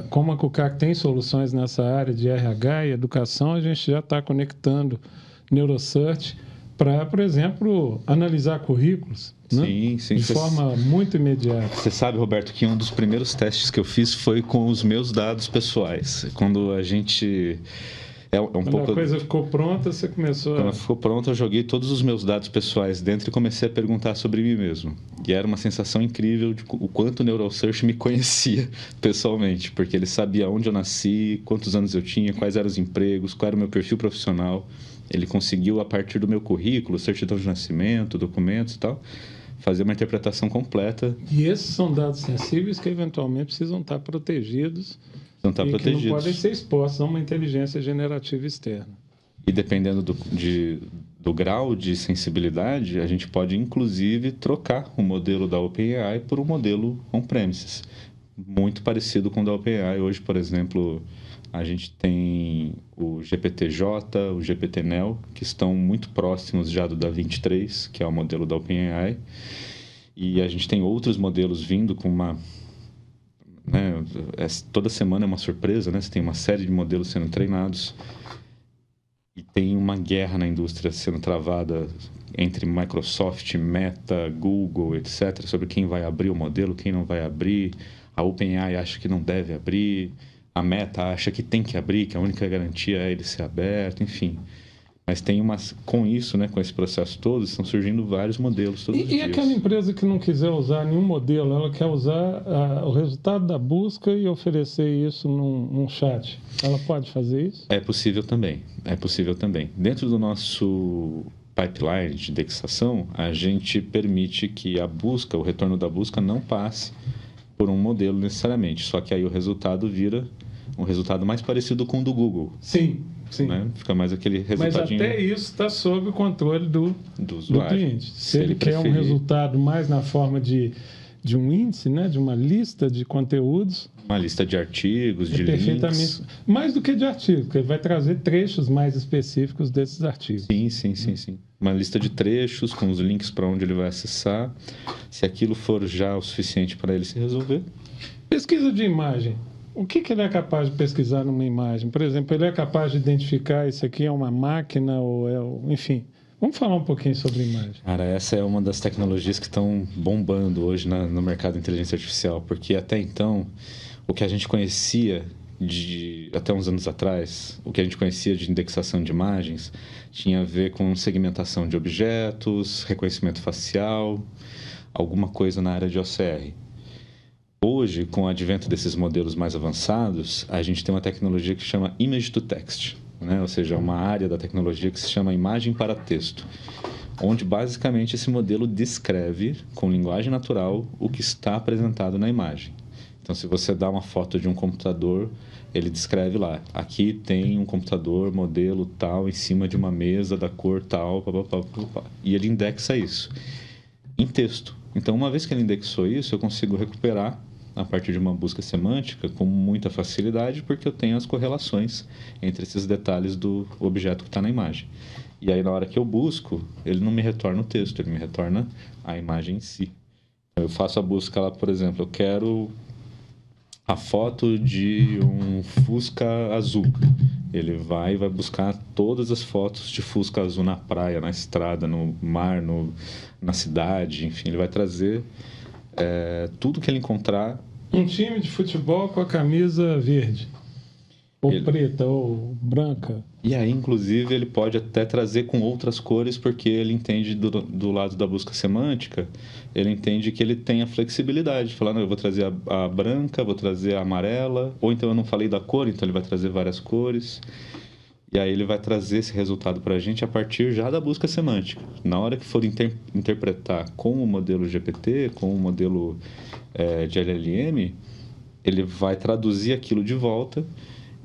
Como a CUCAC tem soluções nessa área de RH e educação, a gente já está conectando NeuroSearch para, por exemplo, analisar currículos. Sim, sim. De forma muito imediata. Você sabe, Roberto, que um dos primeiros testes que eu fiz foi com os meus dados pessoais. Quando a gente... Quando a coisa ficou pronta, você começou Quando ficou pronta, eu joguei todos os meus dados pessoais dentro e comecei a perguntar sobre mim mesmo. E era uma sensação incrível de o quanto o NeuroSearch me conhecia pessoalmente, porque ele sabia onde eu nasci, quantos anos eu tinha, quais eram os empregos, qual era o meu perfil profissional. Ele conseguiu, a partir do meu currículo, certidão de nascimento, documentos e tal, fazer uma interpretação completa. E esses são dados sensíveis que, eventualmente, precisam estar protegidos. Não está protegidos. Que não podem ser expostos a uma inteligência generativa externa. E dependendo do grau de sensibilidade, a gente pode, inclusive, trocar o modelo da OpenAI por um modelo on-premises, muito parecido com o da OpenAI. Hoje, por exemplo, a gente tem o GPT-J, o GPT-Neo, que estão muito próximos já do Da-23, que é o modelo da OpenAI. E a gente tem outros modelos vindo com uma... né, toda semana é uma surpresa, né? Você tem uma série de modelos sendo treinados e tem uma guerra na indústria sendo travada entre Microsoft, Meta, Google, etc., sobre quem vai abrir o modelo, quem não vai abrir. A OpenAI acha que não deve abrir, a Meta acha que tem que abrir, que a única garantia é ele ser aberto, enfim. Mas tem com isso, né, com esse processo todo, estão surgindo vários modelos todos os dias. E aquela empresa que não quiser usar nenhum modelo, ela quer usar o resultado da busca e oferecer isso num chat, ela pode fazer isso? É possível também, é possível também. Dentro do nosso pipeline de indexação, a gente permite que a busca, o retorno da busca não passe por um modelo necessariamente, só que aí o resultado vira um resultado mais parecido com o do Google. Sim. Sim. Né? Fica mais aquele resultadinho... Mas até isso está sob o controle do cliente. Se ele quer um resultado mais na forma de um índice, né? De uma lista de conteúdos... Uma lista de artigos, de links... Mais do que de artigos, porque ele vai trazer trechos mais específicos desses artigos. Sim. Uma lista de trechos com os links para onde ele vai acessar. Se aquilo for já o suficiente para ele se resolver. Pesquisa de imagem. O que ele é capaz de pesquisar numa imagem? Por exemplo, ele é capaz de identificar isso aqui é uma máquina ou enfim. Vamos falar um pouquinho sobre imagem. Cara, essa é uma das tecnologias que estão bombando hoje no mercado de inteligência artificial, porque até então, o que a gente conhecia até uns anos atrás, o que a gente conhecia de indexação de imagens tinha a ver com segmentação de objetos, reconhecimento facial, alguma coisa na área de OCR. Hoje, com o advento desses modelos mais avançados, a gente tem uma tecnologia que chama Image to Text, né? Ou seja, uma área da tecnologia que se chama imagem para texto, onde basicamente esse modelo descreve, com linguagem natural, o que está apresentado na imagem. Então, se você dá uma foto de um computador, ele descreve lá, aqui tem um computador modelo tal em cima de uma mesa da cor tal, e ele indexa isso em texto. Então, uma vez que ele indexou isso, eu consigo recuperar a partir de uma busca semântica com muita facilidade, porque eu tenho as correlações entre esses detalhes do objeto que está na imagem. E aí, na hora que eu busco, ele não me retorna o texto, ele me retorna a imagem em si. Eu faço a busca lá, por exemplo, eu quero a foto de um Fusca azul. Ele vai buscar todas as fotos de Fusca azul na praia, na estrada, no mar, na cidade, enfim, ele vai trazer tudo que ele encontrar. Um time de futebol com a camisa verde, ou preta, ou branca. E aí, inclusive, ele pode até trazer com outras cores, porque ele entende do lado da busca semântica, ele entende que ele tem a flexibilidade. Falar, não, eu vou trazer a branca, vou trazer a amarela, ou então eu não falei da cor, então ele vai trazer várias cores. E aí ele vai trazer esse resultado para a gente a partir já da busca semântica. Na hora que for interpretar com o modelo GPT, com o modelo de LLM, ele vai traduzir aquilo de volta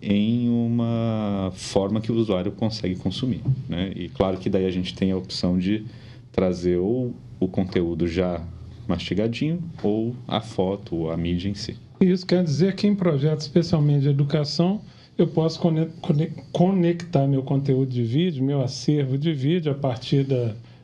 em uma forma que o usuário consegue consumir, né? E claro que daí a gente tem a opção de trazer ou o conteúdo já mastigadinho ou a foto ou a mídia em si. Isso quer dizer que em projetos, especialmente de educação, eu posso conectar meu conteúdo de vídeo, meu acervo de vídeo, a partir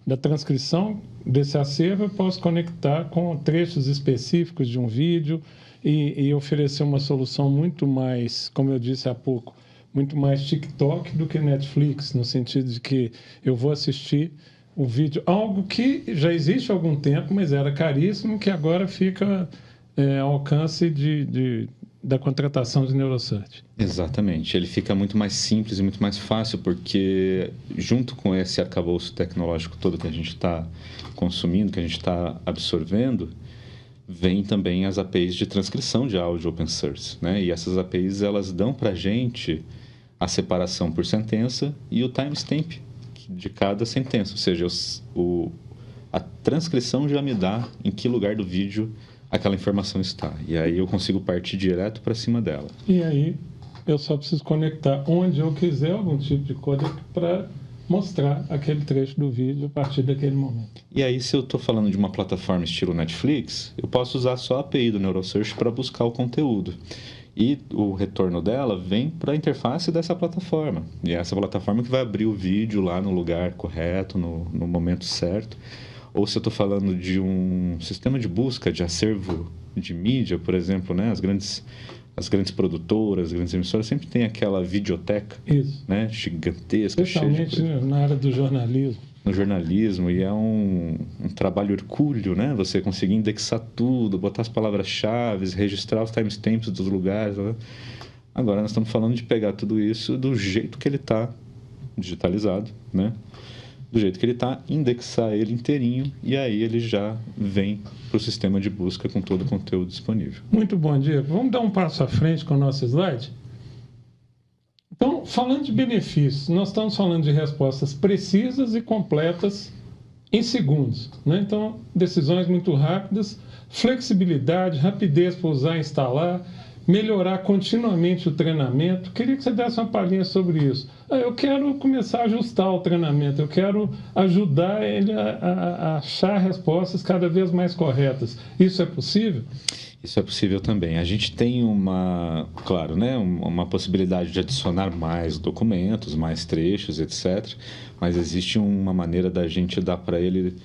da transcrição desse acervo, eu posso conectar com trechos específicos de um vídeo e oferecer uma solução muito mais, como eu disse há pouco, muito mais TikTok do que Netflix, no sentido de que eu vou assistir o vídeo, algo que já existe há algum tempo, mas era caríssimo, que agora fica ao alcance da contratação de NeuroSearch. Exatamente. Ele fica muito mais simples e muito mais fácil, porque junto com esse arcabouço tecnológico todo que a gente está consumindo, que a gente está absorvendo, vem também as APIs de transcrição de áudio open source, né? E essas APIs, elas dão para a gente a separação por sentença e o timestamp de cada sentença, ou seja, a transcrição já me dá em que lugar do vídeo aquela informação está. E aí eu consigo partir direto para cima dela. E aí eu só preciso conectar onde eu quiser algum tipo de código para mostrar aquele trecho do vídeo a partir daquele momento. E aí, se eu estou falando de uma plataforma estilo Netflix, eu posso usar só a API do NeuroSearch para buscar o conteúdo. E o retorno dela vem para a interface dessa plataforma. E é essa plataforma que vai abrir o vídeo lá no lugar correto, no momento certo. Ou se eu estou falando de um sistema de busca de acervo de mídia, por exemplo, né? As grandes produtoras, as grandes emissoras sempre tem aquela videoteca, né? Gigantesca. Especialmente na área do jornalismo. No jornalismo, e é um trabalho hercúleo, né? Você conseguir indexar tudo, botar as palavras-chave, registrar os timestamps dos lugares. Né? Agora nós estamos falando de pegar tudo isso do jeito que ele está digitalizado, né? Do jeito que ele está, indexar ele inteirinho, e aí ele já vem para o sistema de busca com todo o conteúdo disponível. Muito bom, Diego. Vamos dar um passo à frente com o nosso slide? Então, falando de benefícios, nós estamos falando de respostas precisas e completas em segundos, né? Então, decisões muito rápidas, flexibilidade, rapidez para usar e instalar, melhorar continuamente o treinamento. Queria que você desse uma palhinha sobre isso. Eu quero começar a ajustar o treinamento, eu quero ajudar ele a achar respostas cada vez mais corretas. Isso é possível? Isso é possível também. A gente tem claro, né, uma possibilidade de adicionar mais documentos, mais trechos, etc. Mas existe uma maneira da gente dar para ele...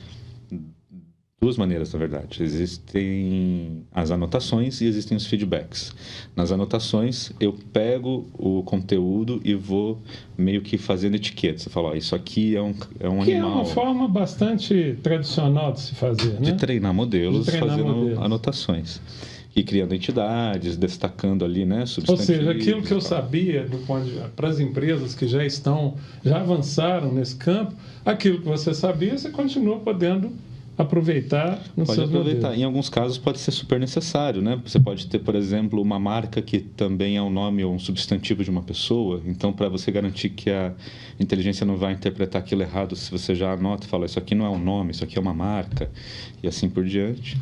Duas maneiras, na verdade. Existem as anotações e existem os feedbacks. Nas anotações, eu pego o conteúdo e vou meio que fazendo etiquetas. Você fala, isso aqui é um animal. Que é uma forma bastante tradicional de se fazer, né? De treinar modelos, fazendo anotações. E criando entidades, destacando ali, né, substantivos. Ou seja, aquilo que eu sabia para as empresas que já avançaram nesse campo, aquilo que você sabia, você continua podendo aproveitar nos seus modelos. Em alguns casos pode ser super necessário, né? Você pode ter, por exemplo, uma marca que também é um nome ou um substantivo de uma pessoa. Então, para você garantir que a inteligência não vai interpretar aquilo errado, se você já anota e fala, isso aqui não é um nome, isso aqui é uma marca, e assim por diante.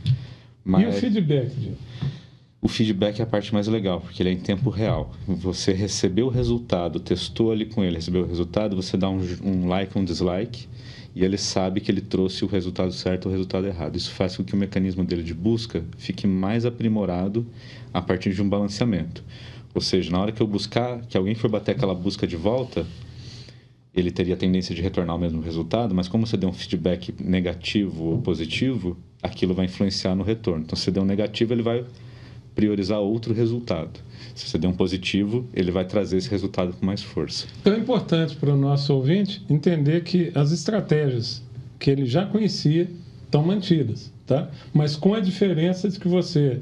E o feedback, Diego? O feedback é a parte mais legal, porque ele é em tempo real. Você recebeu o resultado, testou ali com ele, recebeu o resultado, você dá um like, um dislike, e ele sabe que ele trouxe o resultado certo ou o resultado errado. Isso faz com que o mecanismo dele de busca fique mais aprimorado a partir de um balanceamento. Ou seja, na hora que eu buscar, que alguém for bater aquela busca de volta, ele teria a tendência de retornar o mesmo resultado, mas como você deu um feedback negativo ou positivo, aquilo vai influenciar no retorno. Então, se você der um negativo, ele vai priorizar outro resultado. Se você der um positivo, ele vai trazer esse resultado com mais força. Então é importante para o nosso ouvinte entender que as estratégias que ele já conhecia estão mantidas, tá? Mas com a diferença de que você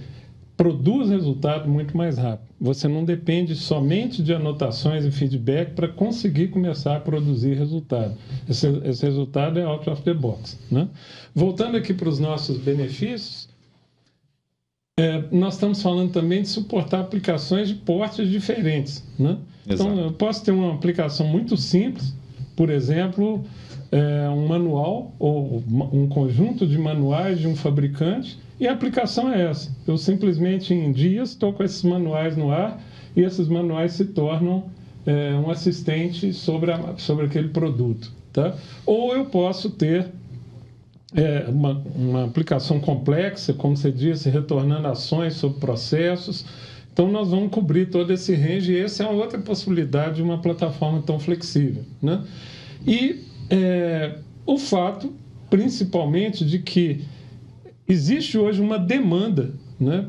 produz resultado muito mais rápido. Você não depende somente de anotações e feedback para conseguir começar a produzir resultado. Esse resultado é out of the box, né? Voltando aqui para os nossos benefícios, nós estamos falando também de suportar aplicações de portes diferentes, né? Então, eu posso ter uma aplicação muito simples, por exemplo, um manual ou um conjunto de manuais de um fabricante, e a aplicação é essa. Eu simplesmente, em dias, estou com esses manuais no ar e esses manuais se tornam um assistente sobre aquele produto, tá? Ou eu posso ter uma aplicação complexa, como você disse, retornando ações sobre processos. Então, nós vamos cobrir todo esse range e essa é uma outra possibilidade de uma plataforma tão flexível, né? E o fato, principalmente, de que existe hoje uma demanda, né?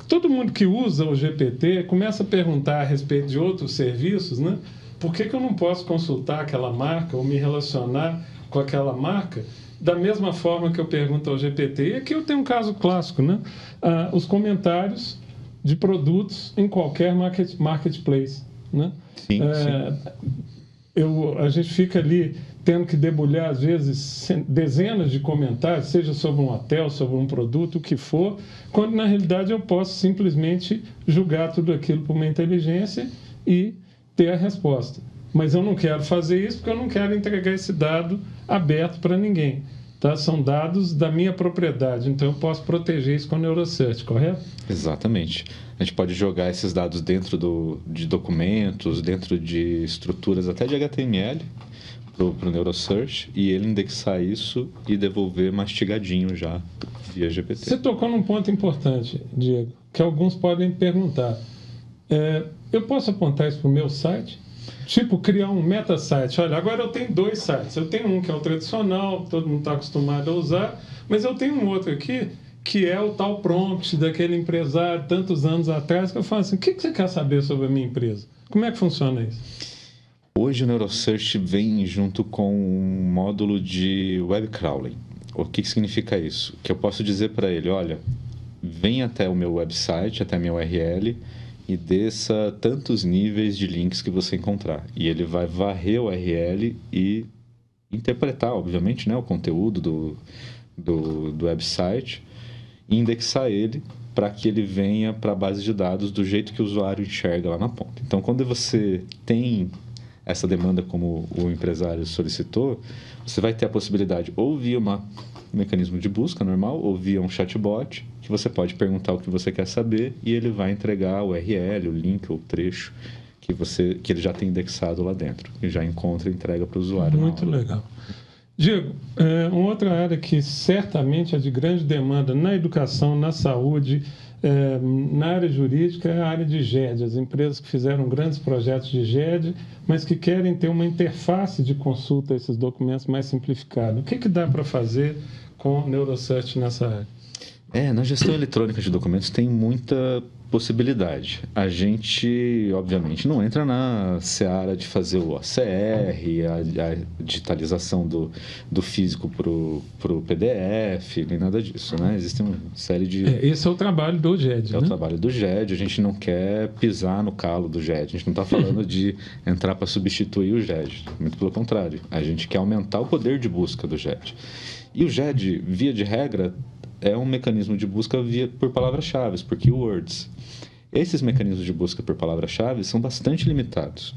Todo mundo que usa o GPT começa a perguntar a respeito de outros serviços, né? Por que eu não posso consultar aquela marca ou me relacionar com aquela marca da mesma forma que eu pergunto ao GPT? E aqui eu tenho um caso clássico, né? Os comentários de produtos em qualquer marketplace, né? Sim, sim. A gente fica ali tendo que debulhar, às vezes, dezenas de comentários, seja sobre um hotel, sobre um produto, o que for, quando, na realidade, eu posso simplesmente julgar tudo aquilo por uma inteligência e ter a resposta. Mas eu não quero fazer isso porque eu não quero entregar esse dado aberto para ninguém. Tá? São dados da minha propriedade, então eu posso proteger isso com a NeuroSearch, correto? Exatamente. A gente pode jogar esses dados dentro de documentos, dentro de estruturas até de HTML para o NeuroSearch e ele indexar isso e devolver mastigadinho já via GPT. Você tocou num ponto importante, Diego, que alguns podem perguntar. Eu posso apontar isso para o meu site? Tipo, criar um meta-site. Olha, agora eu tenho 2 sites. Eu tenho um que é o tradicional, todo mundo está acostumado a usar, mas eu tenho um outro aqui, que é o tal prompt daquele empresário, tantos anos atrás, que eu falo assim, o que você quer saber sobre a minha empresa? Como é que funciona isso? Hoje o NeuroSearch vem junto com um módulo de web crawling. O que significa isso? Que eu posso dizer para ele, olha, vem até o meu website, até a minha URL, e desça tantos níveis de links que você encontrar. E ele vai varrer o URL e interpretar, obviamente, né, o conteúdo do website e indexar ele para que ele venha para a base de dados do jeito que o usuário enxerga lá na ponta. Então, quando você tem essa demanda como o empresário solicitou, você vai ter a possibilidade ou via um mecanismo de busca normal ou via um chatbot que você pode perguntar o que você quer saber e ele vai entregar o URL, o link ou o trecho que ele já tem indexado lá dentro e já encontra e entrega para o usuário. Muito legal. Diego, uma outra área que certamente é de grande demanda na educação, na saúde, na área jurídica é a área de GED. As empresas que fizeram grandes projetos de GED, mas que querem ter uma interface de consulta a esses documentos mais simplificada. O que dá para fazer com o NeuroSearch nessa área? Na gestão eletrônica de documentos tem muita possibilidade. A gente, obviamente, não entra na seara de fazer o OCR, a digitalização do físico para o PDF, nem nada disso, né? Existe uma série de... Esse é o trabalho do GED, né? É o trabalho do GED. A gente não quer pisar no calo do GED. A gente não está falando de entrar para substituir o GED. Muito pelo contrário. A gente quer aumentar o poder de busca do GED. E o GED, via de regra, é um mecanismo de busca por palavras-chave, por keywords. Esses mecanismos de busca por palavras-chave são bastante limitados,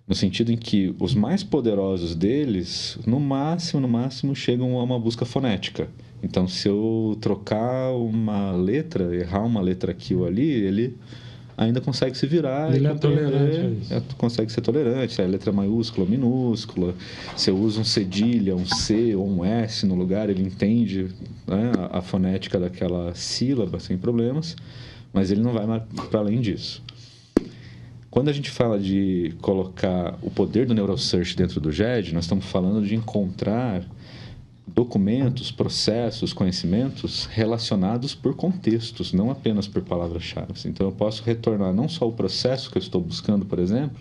no sentido em que os mais poderosos deles, no máximo, chegam a uma busca fonética. Então, se eu trocar uma letra, errar uma letra aqui ou ali, ele ainda consegue se virar. Ele é tolerante a isso. Consegue ser tolerante, se é letra maiúscula ou minúscula. Se eu uso um cedilha, um C ou um S no lugar, ele entende, né, a fonética daquela sílaba sem problemas, mas ele não vai para além disso. Quando a gente fala de colocar o poder do NeuroSearch dentro do GED, nós estamos falando de encontrar documentos, processos, conhecimentos relacionados por contextos, não apenas por palavras-chave. Então, eu posso retornar não só o processo que eu estou buscando, por exemplo,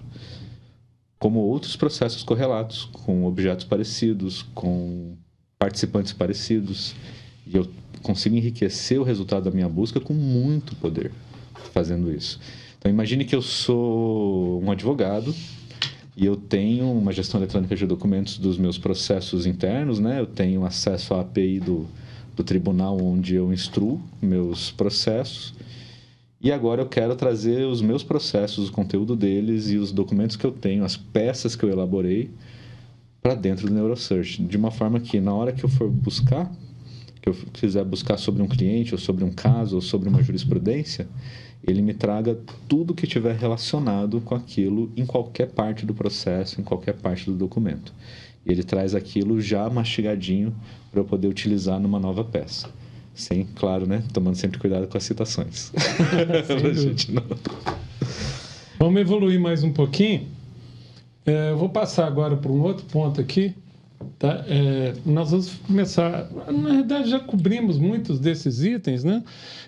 como outros processos correlatos, com objetos parecidos, com participantes parecidos. E eu consigo enriquecer o resultado da minha busca com muito poder fazendo isso. Então, imagine que eu sou um advogado e eu tenho uma gestão eletrônica de documentos dos meus processos internos, né? Eu tenho acesso à API do tribunal onde eu instruo meus processos. E agora eu quero trazer os meus processos, o conteúdo deles e os documentos que eu tenho, as peças que eu elaborei, para dentro do NeuroSearch. De uma forma que, na hora que eu for buscar, que eu quiser buscar sobre um cliente, ou sobre um caso, ou sobre uma jurisprudência, ele me traga tudo que tiver relacionado com aquilo em qualquer parte do processo, em qualquer parte do documento. E ele traz aquilo já mastigadinho para eu poder utilizar numa nova peça. Sem, claro, né? Tomando sempre cuidado com as citações. Gente, não... Vamos evoluir mais um pouquinho. Eu vou passar agora para um outro ponto aqui. Tá? Nós vamos começar... Na verdade, já cobrimos muitos desses itens, né?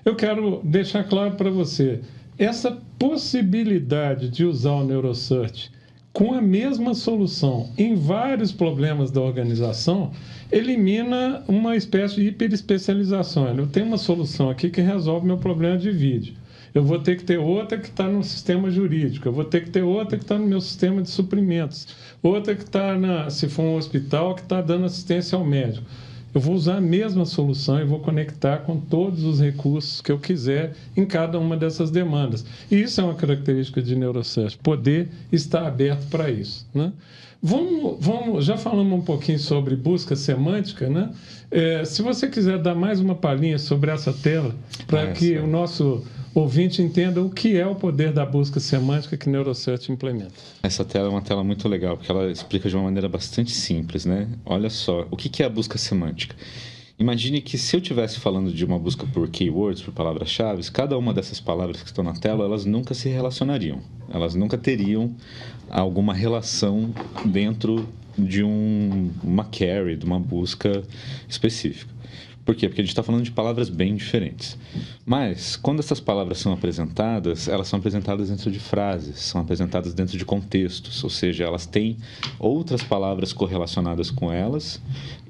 Eu quero deixar claro para você. Essa possibilidade de usar o NeuroSearch com a mesma solução em vários problemas da organização elimina uma espécie de hiperespecialização. Eu tenho uma solução aqui que resolve meu problema de vídeo. Eu vou ter que ter outra que está no sistema jurídico, eu vou ter que ter outra que está no meu sistema de suprimentos, outra que está, se for um hospital, que está dando assistência ao médico. Eu vou usar a mesma solução e vou conectar com todos os recursos que eu quiser em cada uma dessas demandas. E isso é uma característica de NeuroSearch, poder estar aberto para isso, né? Já falamos um pouquinho sobre busca semântica, né? Se você quiser dar mais uma palhinha sobre essa tela, para que o nosso ouvinte entenda o que é o poder da busca semântica que NeuroSearch implementa. Essa tela é uma tela muito legal, porque ela explica de uma maneira bastante simples, né? Olha só, o que é a busca semântica? Imagine que se eu estivesse falando de uma busca por keywords, por palavras-chave, cada uma dessas palavras que estão na tela, elas nunca se relacionariam. Elas nunca teriam alguma relação dentro de uma query, de uma busca específica. Por quê? Porque a gente está falando de palavras bem diferentes. Mas, quando essas palavras são apresentadas, elas são apresentadas dentro de frases, são apresentadas dentro de contextos, ou seja, elas têm outras palavras correlacionadas com elas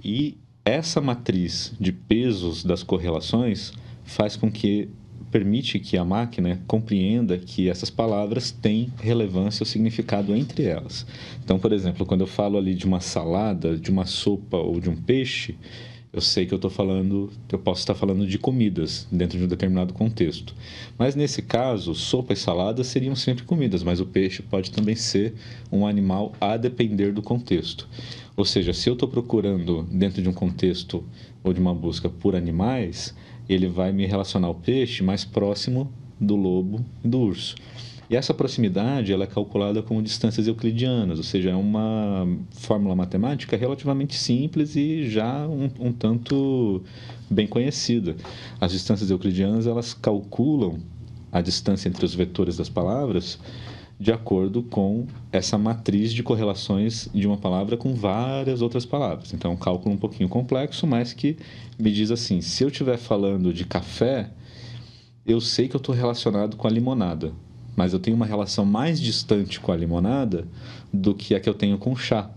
e essa matriz de pesos das correlações faz com que permite que a máquina compreenda que essas palavras têm relevância ou significado entre elas. Então, por exemplo, quando eu falo ali de uma salada, de uma sopa ou de um peixe, eu sei que eu posso estar falando de comidas dentro de um determinado contexto. Mas nesse caso, sopa e salada seriam sempre comidas, mas o peixe pode também ser um animal a depender do contexto. Ou seja, se eu estou procurando dentro de um contexto ou de uma busca por animais, ele vai me relacionar ao peixe mais próximo do lobo e do urso. E essa proximidade ela é calculada como distâncias euclidianas, ou seja, é uma fórmula matemática relativamente simples e já um tanto bem conhecida. As distâncias euclidianas elas calculam a distância entre os vetores das palavras de acordo com essa matriz de correlações de uma palavra com várias outras palavras. Então, é um cálculo um pouquinho complexo, mas que me diz assim, se eu estiver falando de café, eu sei que eu estou relacionado com a limonada. Mas eu tenho uma relação mais distante com a limonada do que a que eu tenho com o chá.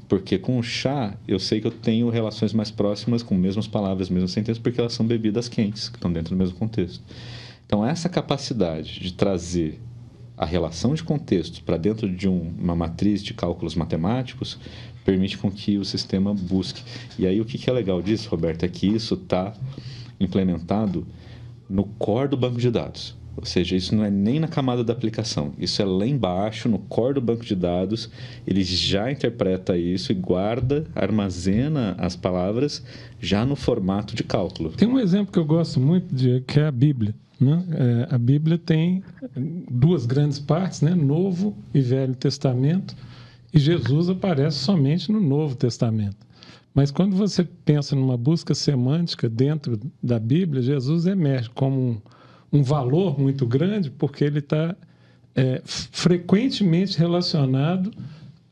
Porque com o chá, eu sei que eu tenho relações mais próximas com as mesmas palavras, mesmas sentenças, porque elas são bebidas quentes, que estão dentro do mesmo contexto. Então, essa capacidade de trazer a relação de contextos para dentro de uma matriz de cálculos matemáticos permite com que o sistema busque. E aí, o que é legal disso, Roberto, é que isso está implementado no core do banco de dados. Ou seja, isso não é nem na camada da aplicação, isso é lá embaixo, no core do banco de dados, ele já interpreta isso e guarda, armazena as palavras já no formato de cálculo. Tem um exemplo que eu gosto muito, que é a Bíblia, né? A Bíblia tem duas grandes partes, né? Novo e Velho Testamento, e Jesus aparece somente no Novo Testamento. Mas quando você pensa numa busca semântica dentro da Bíblia, Jesus emerge como um valor muito grande, porque ele está frequentemente relacionado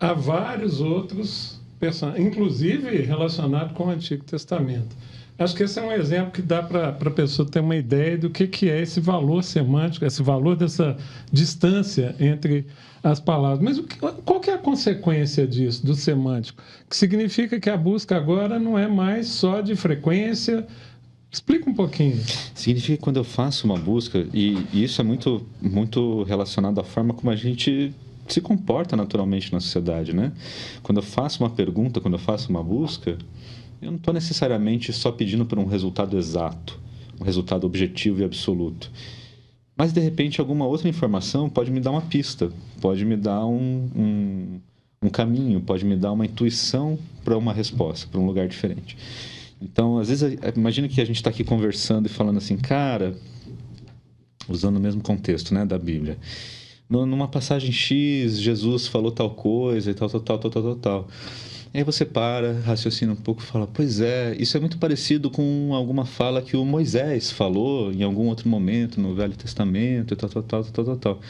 a vários outros personagens, inclusive relacionado com o Antigo Testamento. Acho que esse é um exemplo que dá para a pessoa ter uma ideia do que é esse valor semântico, esse valor dessa distância entre as palavras. Mas qual que é a consequência disso, do semântico? Que significa que a busca agora não é mais só de frequência. Explica um pouquinho. Significa que quando eu faço uma busca, e isso é muito, muito relacionado à forma como a gente se comporta naturalmente na sociedade, né? Quando eu faço uma pergunta, quando eu faço uma busca, eu não estou necessariamente só pedindo por um resultado exato, um resultado objetivo e absoluto. Mas, de repente, alguma outra informação pode me dar uma pista, pode me dar um caminho, pode me dar uma intuição para uma resposta, para um lugar diferente. Então, às vezes, imagina que a gente está aqui conversando e falando assim, cara, usando o mesmo contexto, né, da Bíblia. Numa passagem X, Jesus falou tal coisa e tal. E aí você para, raciocina um pouco e fala, pois é, isso é muito parecido com alguma fala que o Moisés falou em algum outro momento no Velho Testamento, tal.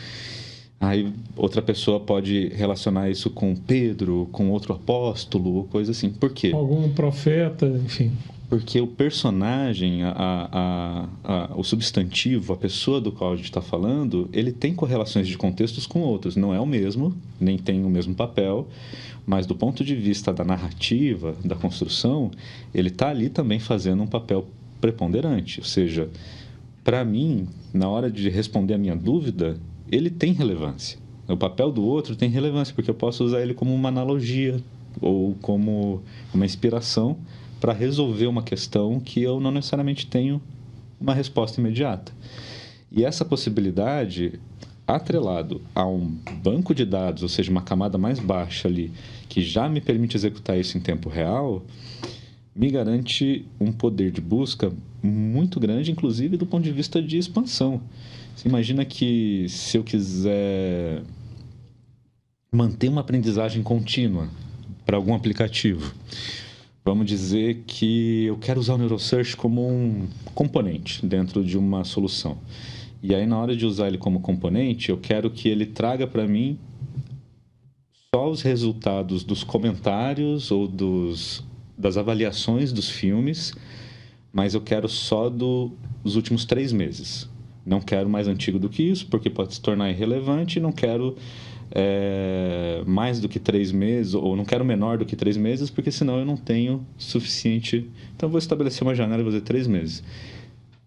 Aí outra pessoa pode relacionar isso com Pedro, com outro apóstolo, ou coisa assim. Por quê? Algum profeta, enfim. Porque o personagem, o substantivo, a pessoa do qual a gente está falando, ele tem correlações de contextos com outros. Não é o mesmo, nem tem o mesmo papel, mas do ponto de vista da narrativa, da construção, ele está ali também fazendo um papel preponderante. Ou seja, para mim, na hora de responder a minha dúvida, ele tem relevância. O papel do outro tem relevância, porque eu posso usar ele como uma analogia ou como uma inspiração para resolver uma questão que eu não necessariamente tenho uma resposta imediata. E essa possibilidade, atrelado a um banco de dados, ou seja, uma camada mais baixa ali, que já me permite executar isso em tempo real, me garante um poder de busca muito grande, inclusive do ponto de vista de expansão. Você imagina que se eu quiser manter uma aprendizagem contínua para algum aplicativo, vamos dizer que eu quero usar o Neurosearch como um componente dentro de uma solução. E aí, na hora de usar ele como componente, eu quero que ele traga para mim só os resultados dos comentários ou das avaliações dos filmes, mas eu quero só dos últimos 3 meses. Não quero mais antigo do que isso, porque pode se tornar irrelevante, e não quero mais do que 3 meses, ou não quero menor do que 3 meses, porque senão eu não tenho suficiente. Então, eu vou estabelecer uma janela e vou dizer 3 meses.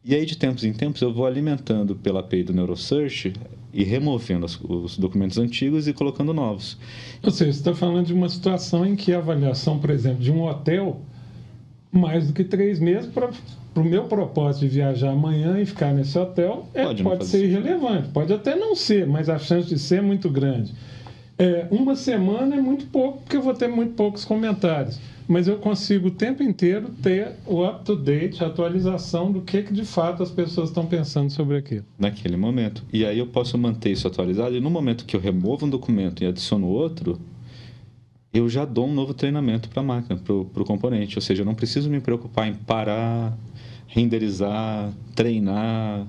E aí, de tempos em tempos, eu vou alimentando pela API do Neurosearch e removendo os documentos antigos e colocando novos. Ou seja, você está falando de uma situação em que a avaliação, por exemplo, de um hotel, mais do que 3 meses, para o meu propósito de viajar amanhã e ficar nesse hotel, pode ser irrelevante. Pode até não ser, mas a chance de ser é muito grande. Uma semana é muito pouco, porque eu vou ter muito poucos comentários. Mas eu consigo o tempo inteiro ter o up-to-date, a atualização do que de fato as pessoas estão pensando sobre aquilo. Naquele momento. E aí eu posso manter isso atualizado, e no momento que eu removo um documento e adiciono outro, eu já dou um novo treinamento para a máquina, para o componente. Ou seja, eu não preciso me preocupar em parar, renderizar, treinar.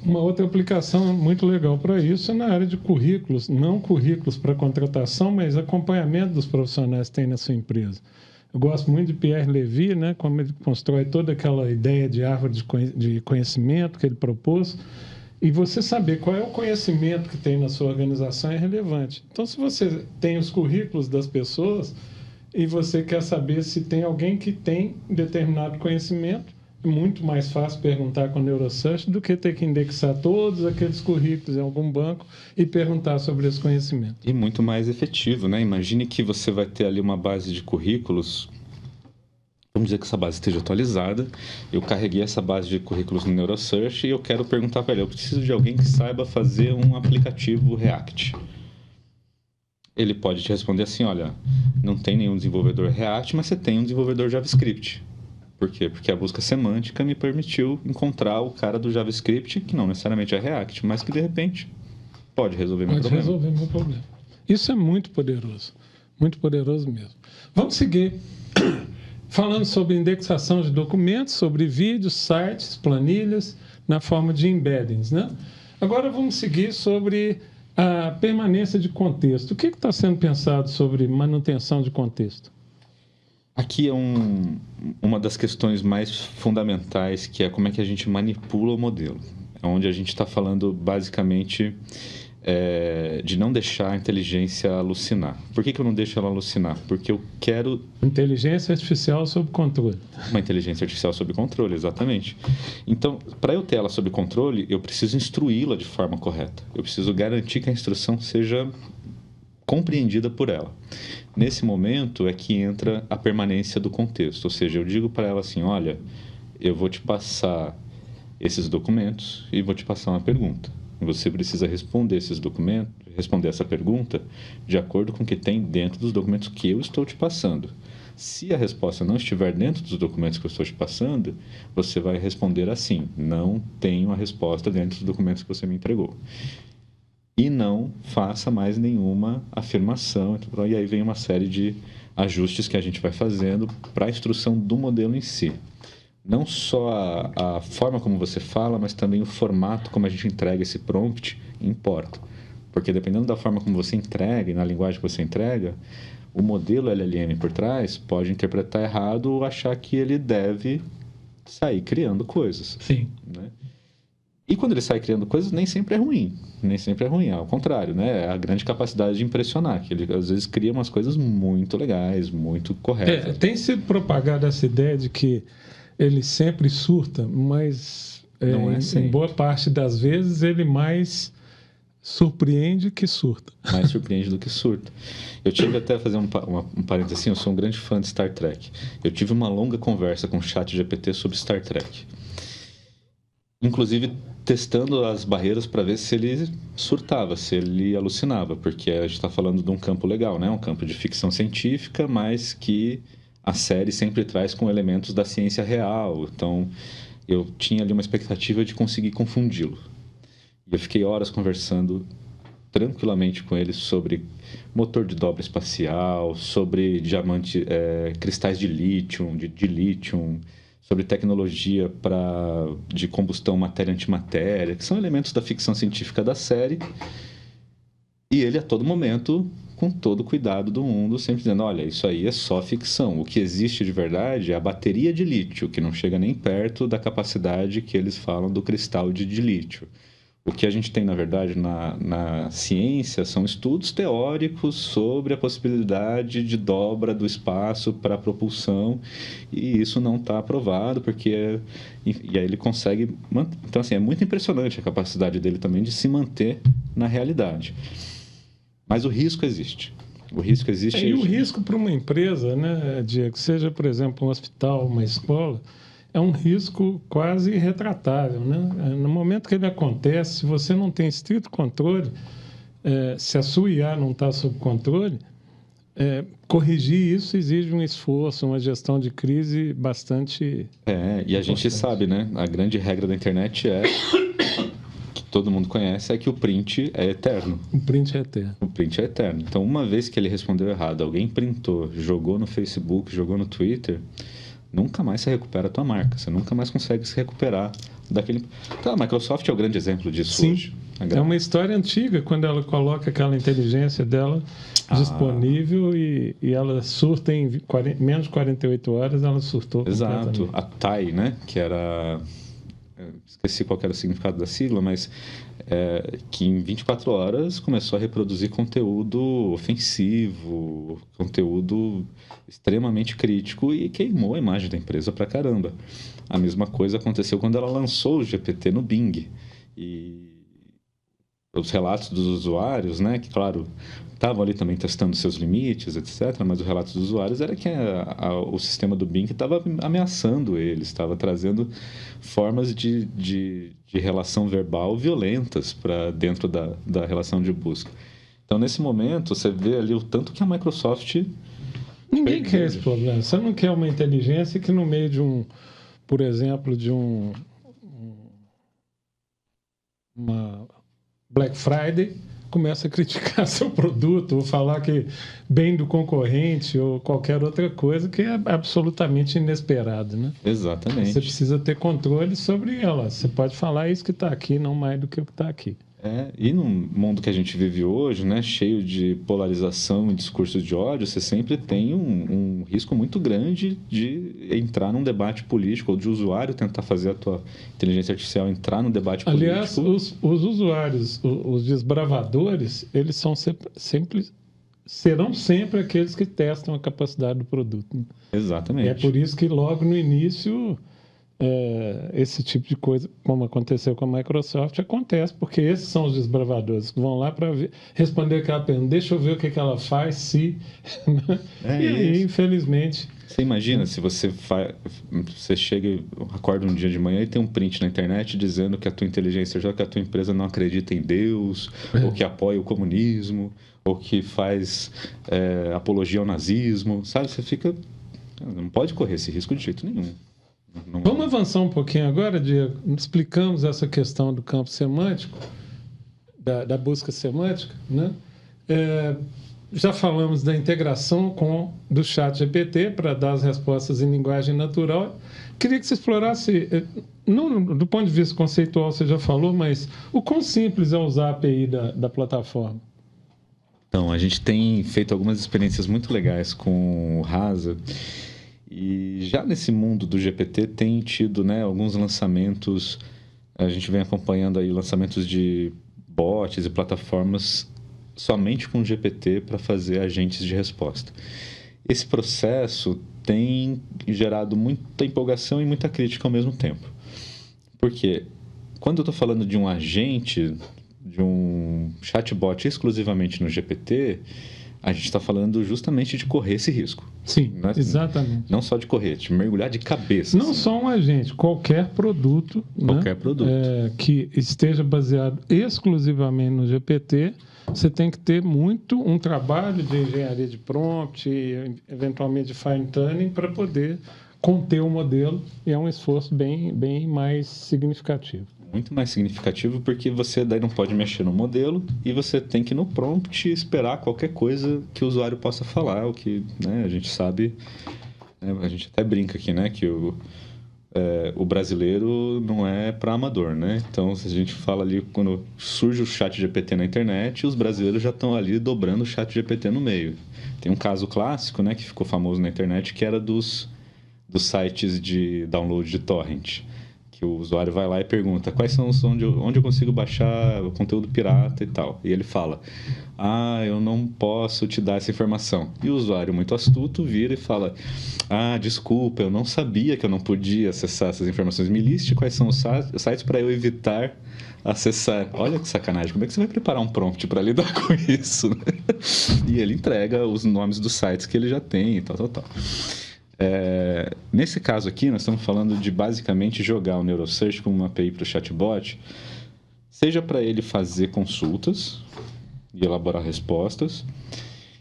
Uma outra aplicação muito legal para isso é na área de currículos, não currículos para contratação, mas acompanhamento dos profissionais que tem na sua empresa. Eu gosto muito de Pierre Levy, né, como ele constrói toda aquela ideia de árvore de conhecimento que ele propôs. E você saber qual é o conhecimento que tem na sua organização é relevante. Então, se você tem os currículos das pessoas e você quer saber se tem alguém que tem determinado conhecimento, é muito mais fácil perguntar com o Neurosearch do que ter que indexar todos aqueles currículos em algum banco e perguntar sobre esse conhecimento. E muito mais efetivo, né? Imagine que você vai ter ali uma base de currículos. Vamos dizer que essa base esteja atualizada, eu carreguei essa base de currículos no Neurosearch e eu quero perguntar para ele, eu preciso de alguém que saiba fazer um aplicativo React. Ele pode te responder assim, olha, não tem nenhum desenvolvedor React, mas você tem um desenvolvedor JavaScript. Por quê? Porque a busca semântica me permitiu encontrar o cara do JavaScript, que não necessariamente é React, mas que de repente pode resolver meu problema. Pode resolver meu problema. Isso é muito poderoso mesmo. Vamos seguir. Falando sobre indexação de documentos, sobre vídeos, sites, planilhas, na forma de embeddings, né? Agora vamos seguir sobre a permanência de contexto. O que está sendo pensado sobre manutenção de contexto? Aqui é uma das questões mais fundamentais, que é como é que a gente manipula o modelo. É onde a gente está falando basicamente de não deixar a inteligência alucinar. Por que eu não deixo ela alucinar? Porque eu quero... Inteligência artificial sob controle. Uma inteligência artificial sob controle, exatamente. Então, para eu ter ela sob controle, eu preciso instruí-la de forma correta. Eu preciso garantir que a instrução seja compreendida por ela. Nesse momento é que entra a permanência do contexto. Ou seja, eu digo para ela assim, olha, eu vou te passar esses documentos e vou te passar uma pergunta. Você precisa responder esses documentos, responder essa pergunta de acordo com o que tem dentro dos documentos que eu estou te passando. Se a resposta não estiver dentro dos documentos que eu estou te passando, você vai responder assim, não tenho a resposta dentro dos documentos que você me entregou. e não faça mais nenhuma afirmação. E aí vem uma série de ajustes que a gente vai fazendo para a instrução do modelo em si. Não só a forma como você fala, mas também o formato como a gente entrega esse prompt importa. Porque dependendo da forma como você entrega e na linguagem que você entrega, o modelo LLM por trás pode interpretar errado ou achar que ele deve sair criando coisas. Sim. Né? E quando ele sai criando coisas, nem sempre é ruim. Nem sempre é ruim, ao contrário, né? É a grande capacidade de impressionar, que ele às vezes cria umas coisas muito legais, muito corretas. Tem sido propagada essa ideia de que ele sempre surta, mas Não é em boa parte das vezes ele mais surpreende que surta. Mais surpreende do que surta. Eu tive até, fazer um parênteses assim, eu sou um grande fã de Star Trek. Eu tive uma longa conversa com o ChatGPT sobre Star Trek. Inclusive testando as barreiras para ver se ele surtava, se ele alucinava, porque a gente está falando de um campo legal, né? Um campo de ficção científica, mas que a série sempre traz com elementos da ciência real. Então, eu tinha ali uma expectativa de conseguir confundi-lo. E eu fiquei horas conversando tranquilamente com ele sobre motor de dobra espacial, sobre cristais de lítio, de lítio, sobre tecnologia de combustão matéria-antimatéria, que são elementos da ficção científica da série. E ele, a todo momento, com todo o cuidado do mundo, sempre dizendo, olha, isso aí é só ficção. O que existe de verdade é a bateria de lítio, que não chega nem perto da capacidade que eles falam do cristal de lítio. O que a gente tem, na verdade, na ciência são estudos teóricos sobre a possibilidade de dobra do espaço para propulsão, e isso não está aprovado, porque... E aí ele consegue... Então, assim, é muito impressionante a capacidade dele também de se manter na realidade. Mas o risco existe. O risco existe... E o risco para uma empresa, né, Diego, seja, por exemplo, um hospital, uma escola... é um risco quase irretratável, né? No momento que ele acontece, se você não tem estrito controle, se a sua IA não está sob controle, corrigir isso exige um esforço, uma gestão de crise bastante... E a gente sabe, né? A grande regra da internet que todo mundo conhece, é que o print é eterno. O print é eterno. O print é eterno. Então, uma vez que ele respondeu errado, alguém printou, jogou no Facebook, jogou no Twitter... nunca mais se recupera a tua marca. Você nunca mais consegue se recuperar daquele... Então, a Microsoft é o grande exemplo disso. Sim. Hoje. É uma história antiga, quando ela coloca aquela inteligência dela disponível e ela surta em menos de 48 horas, ela surtou. Exato. A TAI, né? Que era... esqueci qual era o significado da sigla, mas que em 24 horas começou a reproduzir conteúdo ofensivo, conteúdo extremamente crítico, e queimou a imagem da empresa pra caramba. A mesma coisa aconteceu quando ela lançou o GPT no Bing. E os relatos dos usuários, né, que, claro, estavam ali também testando seus limites, etc., mas os relatos dos usuários era que o sistema do Bing estava ameaçando eles, estava trazendo formas de relação verbal violentas para dentro da relação de busca. Então, nesse momento, você vê ali o tanto que a Microsoft... Ninguém quer esse problema. Você não quer uma inteligência que no meio de por exemplo, de uma Black Friday, começa a criticar seu produto ou falar que bem do concorrente ou qualquer outra coisa que é absolutamente inesperado, né? Exatamente. Você precisa ter controle sobre ela. Você pode falar isso que está aqui, não mais do que o que está aqui. E no mundo que a gente vive hoje, né, cheio de polarização e discursos de ódio, você sempre tem um risco muito grande de entrar num debate político, ou de usuário tentar fazer a tua inteligência artificial entrar num debate político. Aliás, os usuários, os desbravadores, eles serão sempre aqueles que testam a capacidade do produto. Né? Exatamente. É por isso que logo no início... esse tipo de coisa, como aconteceu com a Microsoft, acontece, porque esses são os desbravadores que vão lá para responder aquela pergunta, deixa eu ver o que ela faz, se... e aí, infelizmente... Você imagina se você chega, acorda um dia de manhã e tem um print na internet dizendo que a tua inteligência, já que a tua empresa não acredita em Deus, ou que apoia o comunismo, ou que faz apologia ao nazismo, sabe? Você fica... Não pode correr esse risco de jeito nenhum. Vamos avançar um pouquinho agora, Diego. Explicamos essa questão do campo semântico. da busca semântica, né? Já falamos da integração do chat GPT para dar as respostas em linguagem natural. Queria que você explorasse, não do ponto de vista conceitual, você já falou, mas o quão simples é usar a API da plataforma? Então, a gente tem feito algumas experiências muito legais com o Rasa. E já nesse mundo do GPT tem tido, né, alguns lançamentos. A gente vem acompanhando aí lançamentos de bots e plataformas somente com o GPT para fazer agentes de resposta. Esse processo tem gerado muita empolgação e muita crítica ao mesmo tempo. Porque quando eu estou falando de um agente, de um chatbot exclusivamente no GPT, a gente está falando justamente de correr esse risco. Sim, exatamente. Não só de correr, de mergulhar de cabeça. Não só um agente, qualquer produto, qualquer produto que esteja baseado exclusivamente no GPT, você tem que ter um trabalho de engenharia de prompt, eventualmente de fine tuning, para poder conter o modelo, e é um esforço bem mais significativo. Muito mais significativo, porque você daí não pode mexer no modelo e você tem que, no prompt, esperar qualquer coisa que o usuário possa falar, o que, né, a gente sabe, né, a gente até brinca aqui, né, que o brasileiro não é para amador, né? Então, se a gente fala ali, quando surge o chat GPT na internet, os brasileiros já estão ali dobrando o chat GPT no meio. Tem um caso clássico, né, que ficou famoso na internet, que era dos sites de download de torrent. Que o usuário vai lá e pergunta quais são os onde eu consigo baixar o conteúdo pirata e tal. E ele fala, eu não posso te dar essa informação. E o usuário, muito astuto, vira e fala, desculpa, eu não sabia que eu não podia acessar essas informações. Me liste quais são os sites para eu evitar acessar. Olha que sacanagem, como é que você vai preparar um prompt para lidar com isso? E ele entrega os nomes dos sites que ele já tem e tal. Nesse caso aqui, nós estamos falando de basicamente jogar o NeuroSearch como uma API para o chatbot, seja para ele fazer consultas e elaborar respostas.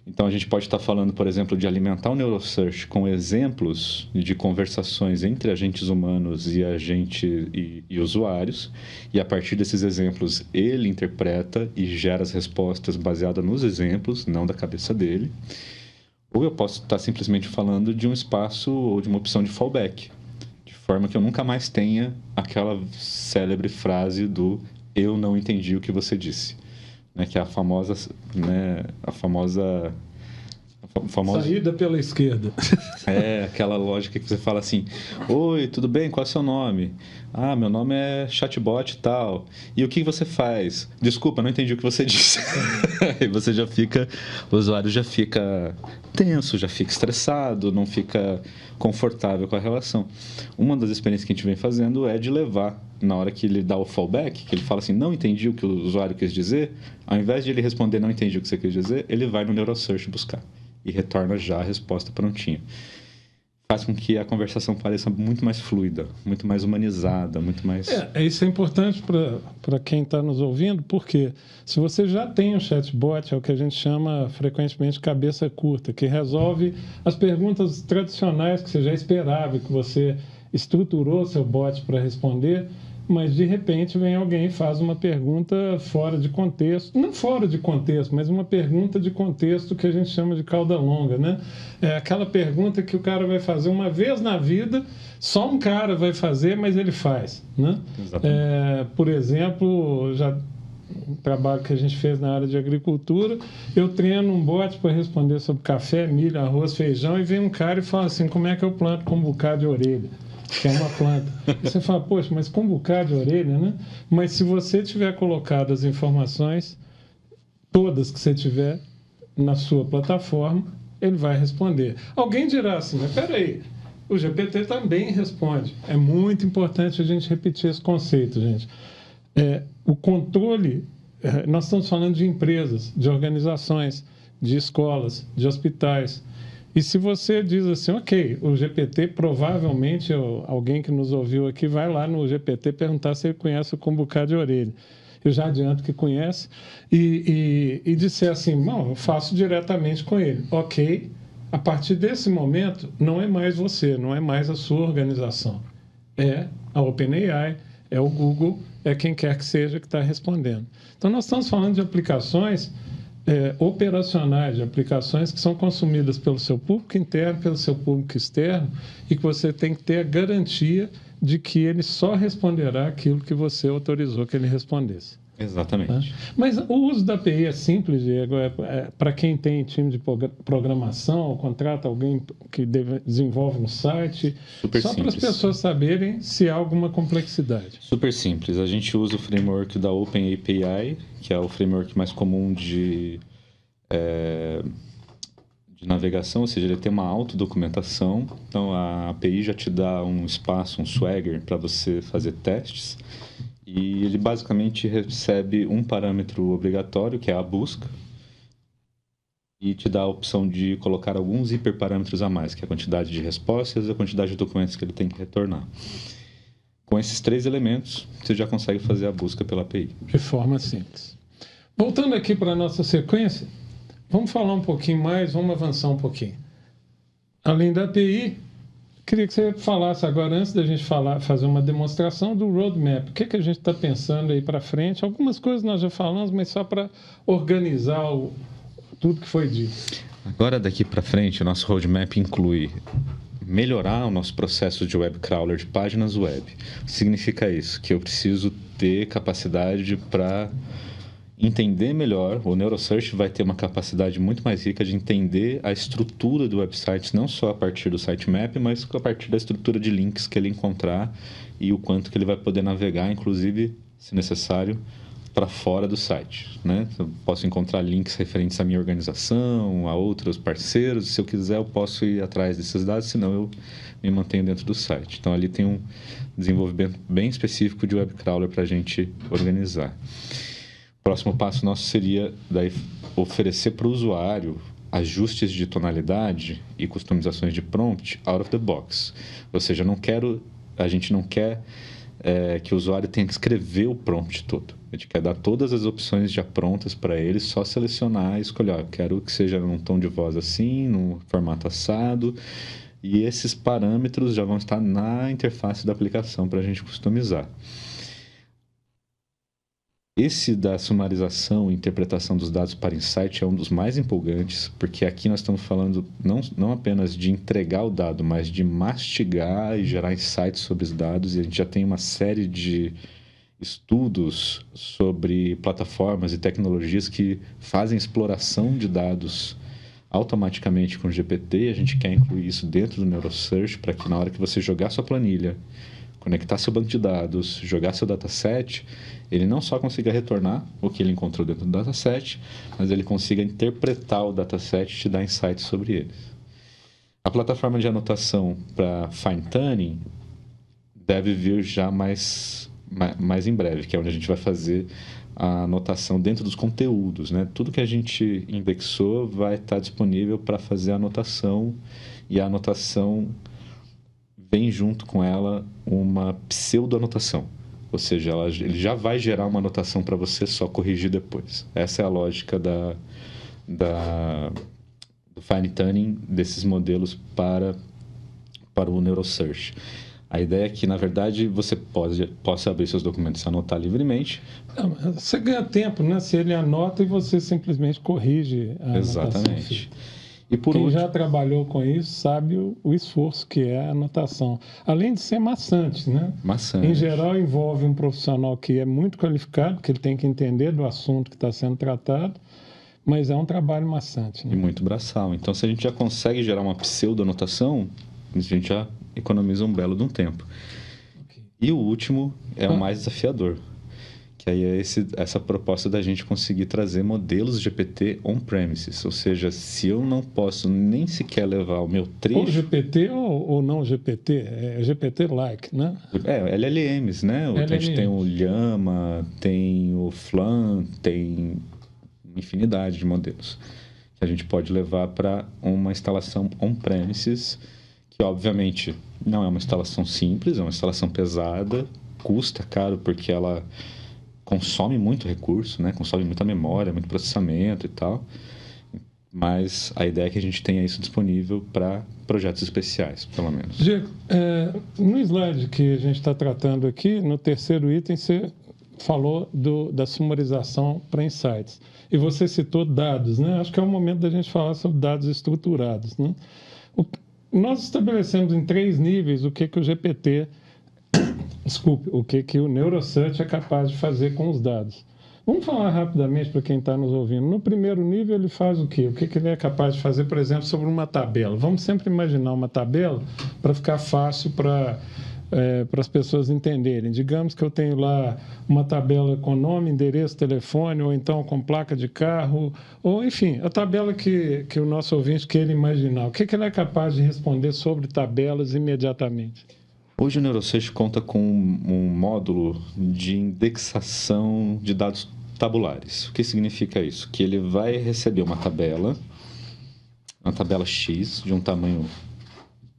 Então, a gente pode estar falando, por exemplo, de alimentar o NeuroSearch com exemplos de conversações entre agentes humanos e usuários, e a partir desses exemplos ele interpreta e gera as respostas baseadas nos exemplos, não da cabeça dele. Ou eu posso estar simplesmente falando de um espaço ou de uma opção de fallback, de forma que eu nunca mais tenha aquela célebre frase do eu não entendi o que você disse, né? Que é a famosa saída pela esquerda. Aquela lógica que você fala assim, oi, tudo bem? Qual é o seu nome? Meu nome é chatbot e tal. E o que você faz? Desculpa, não entendi o que você disse. Aí o usuário já fica tenso, já fica estressado, não fica confortável com a relação. Uma das experiências que a gente vem fazendo é de levar, na hora que ele dá o fallback, que ele fala assim, não entendi o que o usuário quis dizer, ao invés de ele responder não entendi o que você quis dizer, ele vai no NeuroSearch buscar e retorna já a resposta prontinha. Faz com que a conversação pareça muito mais fluida, muito mais humanizada, muito mais... Isso é importante para quem está nos ouvindo, porque se você já tem um chatbot, é o que a gente chama frequentemente cabeça curta, que resolve as perguntas tradicionais que você já esperava, que você estruturou seu bot para responder, mas de repente vem alguém e faz uma pergunta fora de contexto, não fora de contexto, mas uma pergunta de contexto que a gente chama de cauda longa, né? É aquela pergunta que o cara vai fazer uma vez na vida, só um cara vai fazer, mas ele faz, né? Por exemplo, um trabalho que a gente fez na área de agricultura, eu treino um bot para responder sobre café, milho, arroz, feijão, e vem um cara e fala assim, como é que eu planto com um bocado de orelha? Que é uma planta. E você fala, poxa, mas com um bocado de orelha, né? Mas se você tiver colocado as informações, todas que você tiver na sua plataforma, ele vai responder. Alguém dirá assim, mas peraí, o GPT também responde. É muito importante a gente repetir esse conceito, gente. O controle, nós estamos falando de empresas, de organizações, de escolas, de hospitais. E se você diz assim, ok, o GPT, provavelmente alguém que nos ouviu aqui vai lá no GPT perguntar se ele conhece o cumbucá de orelha. Eu já adianto que conhece. E disser assim, não, eu faço diretamente com ele. Ok, a partir desse momento, não é mais você, não é mais a sua organização. É a OpenAI, é o Google, é quem quer que seja que está respondendo. Então, nós estamos falando de aplicações operacionais, de aplicações que são consumidas pelo seu público interno, pelo seu público externo, e que você tem que ter a garantia de que ele só responderá aquilo que você autorizou que ele respondesse. Exatamente. Tá? Mas o uso da API é simples, Diego, para quem tem time de programação, contrata alguém que desenvolve um site, Super só para as simples. pessoas saberem se há alguma complexidade. Super simples. A gente usa o framework da OpenAPI, que é o framework mais comum de navegação, ou seja, ele tem uma autodocumentação. Então, a API já te dá um espaço, um Swagger, para você fazer testes. E ele basicamente recebe um parâmetro obrigatório, que é a busca, e te dá a opção de colocar alguns hiperparâmetros a mais, que é a quantidade de respostas e a quantidade de documentos que ele tem que retornar. Com esses 3 elementos, você já consegue fazer a busca pela API. De forma simples. Voltando aqui para a nossa sequência, vamos falar um pouquinho mais, vamos avançar um pouquinho. Além da API, queria que você falasse agora, antes da gente fazer uma demonstração do roadmap. O que a gente está pensando aí para frente? Algumas coisas nós já falamos, mas só para organizar tudo que foi dito. Agora, daqui para frente, o nosso roadmap inclui melhorar o nosso processo de web crawler de páginas web. O que significa isso? Que eu preciso ter capacidade para entender melhor. O Neurosearch vai ter uma capacidade muito mais rica de entender a estrutura do website, não só a partir do sitemap, mas a partir da estrutura de links que ele encontrar e o quanto que ele vai poder navegar, inclusive, se necessário, para fora do site, né? Eu posso encontrar links referentes à minha organização, a outros parceiros. Se eu quiser, eu posso ir atrás desses dados, senão eu me mantenho dentro do site. Então, ali tem um desenvolvimento bem específico de web crawler para a gente organizar. O próximo passo nosso seria daí oferecer para o usuário ajustes de tonalidade e customizações de prompt out of the box. Ou seja, a gente não quer que o usuário tenha que escrever o prompt todo. A gente quer dar todas as opções já prontas para ele, só selecionar e escolher. Eu quero que seja num tom de voz assim, num formato assado. E esses parâmetros já vão estar na interface da aplicação para a gente customizar. Esse da sumarização e interpretação dos dados para insight é um dos mais empolgantes, porque aqui nós estamos falando não apenas de entregar o dado, mas de mastigar e gerar insights sobre os dados. E a gente já tem uma série de estudos sobre plataformas e tecnologias que fazem exploração de dados automaticamente com o GPT. A gente quer incluir isso dentro do Neurosearch para que na hora que você jogar sua planilha, conectar seu banco de dados, jogar seu dataset, ele não só consiga retornar o que ele encontrou dentro do dataset, mas ele consiga interpretar o dataset e te dar insights sobre ele. A plataforma de anotação para fine tuning deve vir já mais em breve, que é onde a gente vai fazer a anotação dentro dos conteúdos, né? Tudo que a gente indexou vai estar disponível para fazer a anotação, e a anotação vem junto com ela uma pseudo-anotação. Ou seja, ele já vai gerar uma anotação para você só corrigir depois. Essa é a lógica do fine tuning desses modelos para o Neurosearch. A ideia é que, na verdade, você possa abrir seus documentos e anotar livremente. Você ganha tempo, né? Se ele anota e você simplesmente corrige a Exatamente. anotação. E por Quem último, já trabalhou com isso sabe o esforço que é a anotação. Além de ser maçante, né? Maçante. Em geral, envolve um profissional que é muito qualificado, que ele tem que entender do assunto que está sendo tratado, mas é um trabalho maçante, né? E muito braçal. Então, se a gente já consegue gerar uma pseudo-anotação, a gente já economiza um belo de um tempo. Okay. E o último é o mais desafiador, que aí é essa proposta da gente conseguir trazer modelos GPT on-premises. Ou seja, se eu não posso nem sequer levar o meu trecho... Ou GPT ou não GPT, é GPT-like, né? LLMs, né? A gente tem o Llama, tem o Flan, tem infinidade de modelos que a gente pode levar para uma instalação on-premises, que obviamente não é uma instalação simples, é uma instalação pesada, custa caro porque ela consome muito recurso, né? Consome muita memória, muito processamento e tal. mas a ideia é que a gente tenha isso disponível para projetos especiais, pelo menos. Diego, no slide que a gente está tratando aqui, no terceiro item, você falou da sumarização para insights. E você citou dados, né? Acho que é o momento da gente falar sobre dados estruturados, né? Nós estabelecemos em 3 níveis o que o GPT, o que o NeuroSearch é capaz de fazer com os dados. Vamos falar rapidamente para quem está nos ouvindo. No primeiro nível, ele faz o quê? O que ele é capaz de fazer, por exemplo, sobre uma tabela? Vamos sempre imaginar uma tabela para ficar fácil para as pessoas entenderem. Digamos que eu tenho lá uma tabela com nome, endereço, telefone, ou então com placa de carro, ou enfim, a tabela que o nosso ouvinte queira imaginar. O que ele é capaz de responder sobre tabelas imediatamente? Hoje o NeuroSearch conta com um módulo de indexação de dados tabulares. O que significa isso? Que ele vai receber uma tabela X, de um tamanho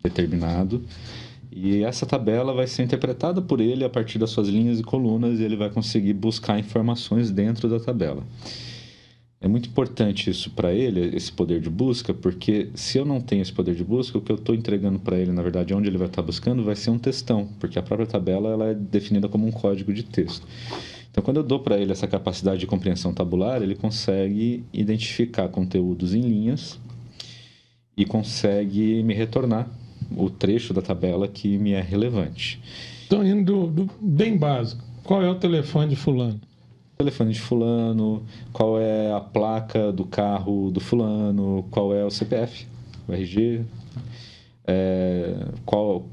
determinado, e essa tabela vai ser interpretada por ele a partir das suas linhas e colunas, e ele vai conseguir buscar informações dentro da tabela. É muito importante isso para ele, esse poder de busca, porque se eu não tenho esse poder de busca, o que eu estou entregando para ele, na verdade, onde ele vai estar buscando, vai ser um textão, porque a própria tabela ela é definida como um código de texto. Então, quando eu dou para ele essa capacidade de compreensão tabular, ele consegue identificar conteúdos em linhas e consegue me retornar o trecho da tabela que me é relevante. Então, indo do bem básico, qual é o telefone de fulano? Telefone de fulano, qual é a placa do carro do fulano, qual é o CPF, o RG, qual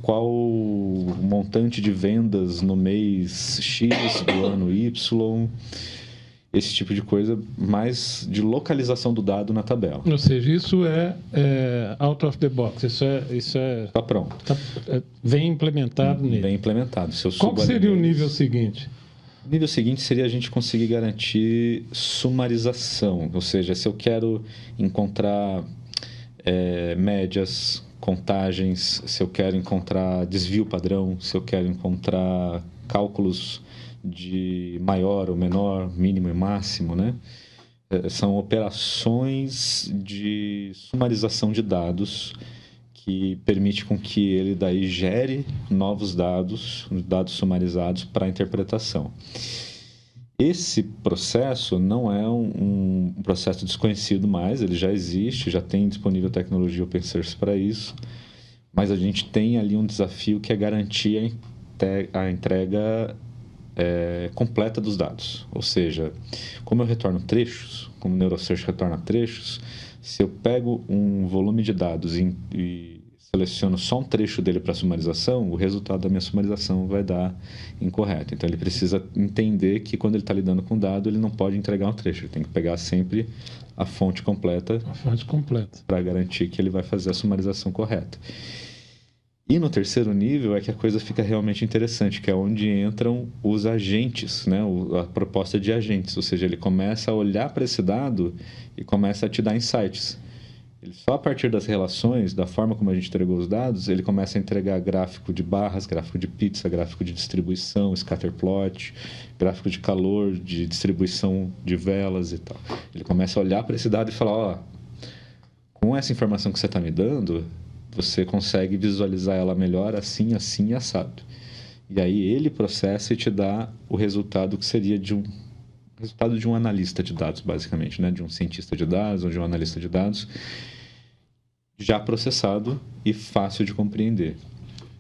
o montante de vendas no mês X do ano Y, esse tipo de coisa, mais de localização do dado na tabela. Ou seja, isso é out of the box, isso é Está pronto. Vem implementado nele. Bem implementado. Qual seria o nível seguinte? O nível seguinte seria a gente conseguir garantir sumarização, ou seja, se eu quero encontrar médias, contagens, se eu quero encontrar desvio padrão, se eu quero encontrar cálculos de maior ou menor, mínimo e máximo, né? São operações de sumarização de dados que permite com que ele daí gere novos dados sumarizados para interpretação. Esse processo não é um processo desconhecido mais, ele já existe, já tem disponível tecnologia open source para isso, mas a gente tem ali um desafio que é garantir a entrega completa dos dados. Ou seja, como eu retorno trechos, como o NeuroSearch retorna trechos, se eu pego um volume de dados e seleciono só um trecho dele para sumarização, o resultado da minha sumarização vai dar incorreto. Então, ele precisa entender que quando ele está lidando com dado, ele não pode entregar um trecho. Ele tem que pegar sempre a fonte completa. Para garantir que ele vai fazer a sumarização correta. E no terceiro nível é que a coisa fica realmente interessante, que é onde entram os agentes, né? A proposta de agentes. Ou seja, ele começa a olhar para esse dado e começa a te dar insights. Ele só a partir das relações, da forma como a gente entregou os dados, ele começa a entregar gráfico de barras, gráfico de pizza, gráfico de distribuição, scatterplot, gráfico de calor, de distribuição de velas e tal. Ele começa a olhar para esse dado e falar, ó, com essa informação que você está me dando, você consegue visualizar ela melhor assim, assim e assado. E aí ele processa e te dá o resultado que seria resultado de um analista de dados, basicamente, né? De um cientista de dados ou de um analista de dados, já processado e fácil de compreender.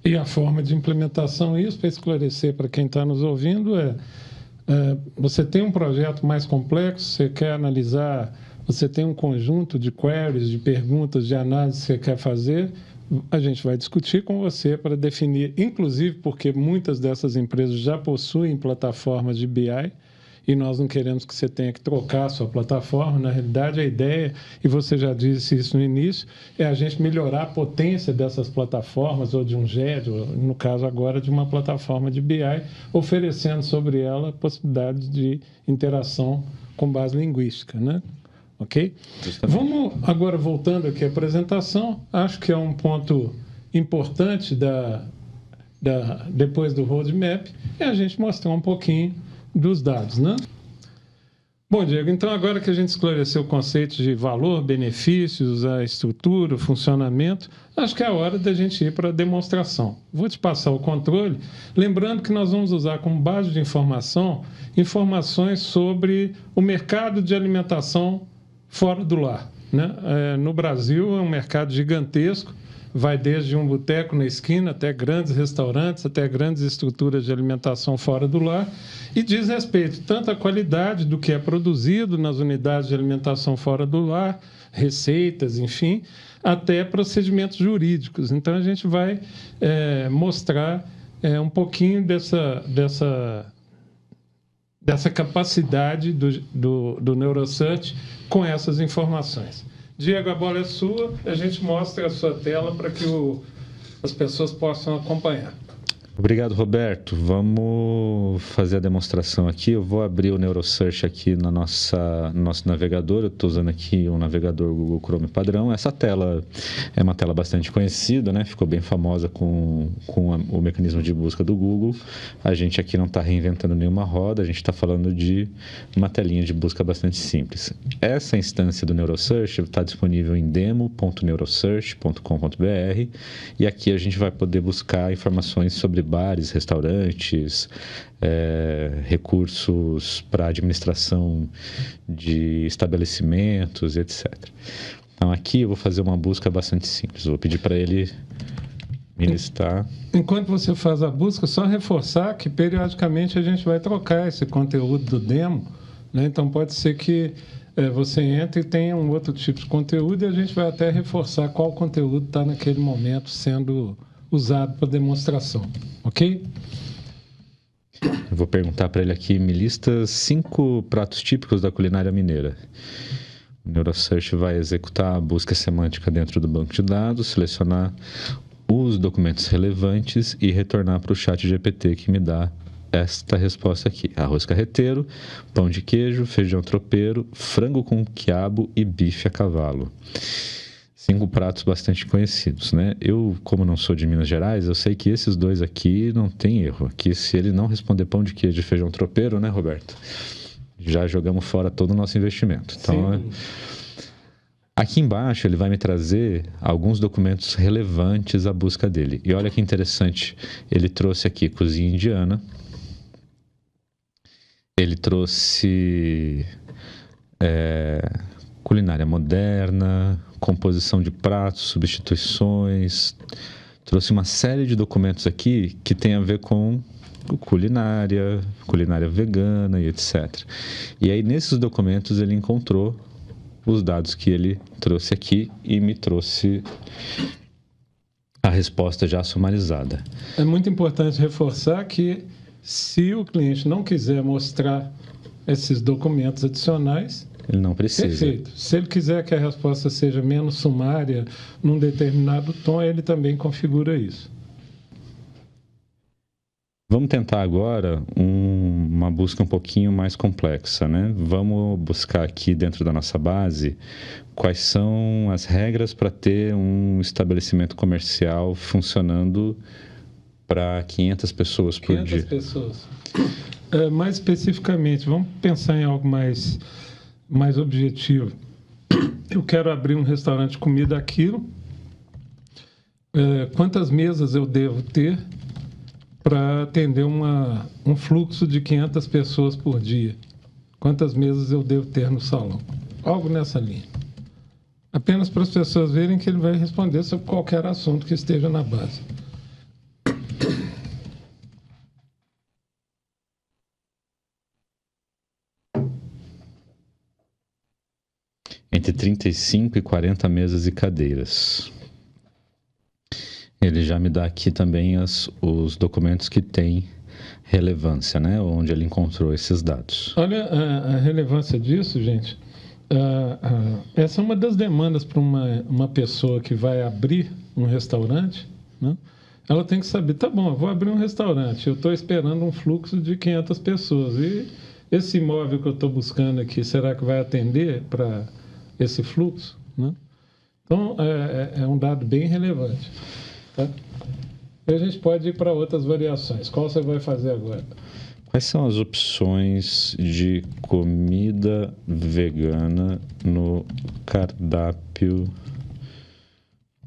E a forma de implementação, isso para esclarecer para quem está nos ouvindo, você tem um projeto mais complexo, você quer analisar, você tem um conjunto de queries, de perguntas, de análise que você quer fazer, a gente vai discutir com você para definir, inclusive porque muitas dessas empresas já possuem plataformas de BI, e nós não queremos que você tenha que trocar a sua plataforma. Na realidade, a ideia, e você já disse isso no início, é a gente melhorar a potência dessas plataformas, ou de um GED, ou, no caso agora, de uma plataforma de BI, oferecendo sobre ela possibilidades de interação com base linguística, né? Ok? Justamente. Vamos agora, voltando aqui à apresentação, acho que é um ponto importante depois do roadmap, é a gente mostrar um pouquinho dos dados, né? Bom, Diego, então agora que a gente esclareceu o conceito de valor, benefícios, a estrutura, o funcionamento, acho que é a hora da gente ir para a demonstração. Vou te passar o controle, lembrando que nós vamos usar como base de informação informações sobre o mercado de alimentação fora do lar, né? No Brasil é um mercado gigantesco, vai desde um boteco na esquina até grandes restaurantes, até grandes estruturas de alimentação fora do lar, e diz respeito tanto à qualidade do que é produzido nas unidades de alimentação fora do lar, receitas, enfim, até procedimentos jurídicos. Então, a gente vai mostrar um pouquinho dessa capacidade do NeuroSearch com essas informações. Diego, a bola é sua, a gente mostra a sua tela para que as pessoas possam acompanhar. Obrigado, Roberto. Vamos fazer a demonstração aqui. Eu vou abrir o NeuroSearch aqui no nosso navegador. Eu estou usando aqui um navegador Google Chrome padrão. Essa tela é uma tela bastante conhecida, né? Ficou bem famosa com o mecanismo de busca do Google. A gente aqui não está reinventando nenhuma roda, a gente está falando de uma telinha de busca bastante simples. Essa instância do NeuroSearch está disponível em demo.neurosearch.com.br e aqui a gente vai poder buscar informações sobre bares, restaurantes, recursos para administração de estabelecimentos, etc. Então, aqui eu vou fazer uma busca bastante simples. Vou pedir para ele me listar. Enquanto você faz a busca, só reforçar que periodicamente a gente vai trocar esse conteúdo do demo, né? Então, pode ser que você entre e tenha um outro tipo de conteúdo e a gente vai até reforçar qual conteúdo está naquele momento sendo usado para demonstração, ok? Eu vou perguntar para ele aqui, me lista 5 pratos típicos da culinária mineira. O NeuroSearch vai executar a busca semântica dentro do banco de dados, selecionar os documentos relevantes e retornar para o chat GPT que me dá esta resposta aqui. Arroz carreteiro, pão de queijo, feijão tropeiro, frango com quiabo e bife a cavalo. 5 pratos bastante conhecidos, né? Eu, como não sou de Minas Gerais, eu sei que esses 2 aqui não tem erro. Aqui, se ele não responder pão de queijo e feijão tropeiro, né, Roberto? Já jogamos fora todo o nosso investimento. Então, aqui embaixo ele vai me trazer alguns documentos relevantes à busca dele. E olha que interessante, ele trouxe aqui cozinha indiana, ele trouxe culinária moderna, composição de pratos, substituições. Trouxe uma série de documentos aqui que tem a ver com culinária vegana e etc. E aí, nesses documentos, ele encontrou os dados que ele trouxe aqui e me trouxe a resposta já sumarizada. É muito importante reforçar que, se o cliente não quiser mostrar esses documentos adicionais, ele não precisa. Perfeito. Se ele quiser que a resposta seja menos sumária num determinado tom, ele também configura isso. Vamos tentar agora uma busca um pouquinho mais complexa, né? Vamos buscar aqui dentro da nossa base quais são as regras para ter um estabelecimento comercial funcionando para 500 pessoas por dia. 500 pessoas. Mais especificamente, vamos pensar em algo mais objetivo. Eu quero abrir um restaurante de comida aquilo. Quantas mesas eu devo ter para atender um fluxo de 500 pessoas por dia? Quantas mesas eu devo ter no salão? Algo nessa linha. Apenas para as pessoas verem que ele vai responder sobre qualquer assunto que esteja na base. Entre 35 e 40 mesas e cadeiras. Ele já me dá aqui também os documentos que têm relevância, né? Onde ele encontrou esses dados. Olha a relevância disso, gente. Essa é uma das demandas para uma pessoa que vai abrir um restaurante, né? Ela tem que saber, tá bom, eu vou abrir um restaurante, eu estou esperando um fluxo de 500 pessoas. E esse imóvel que eu estou buscando aqui, será que vai atender para esse fluxo, né? Então, é um dado bem relevante, tá? E a gente pode ir para outras variações. Qual você vai fazer agora? Quais são as opções de comida vegana no cardápio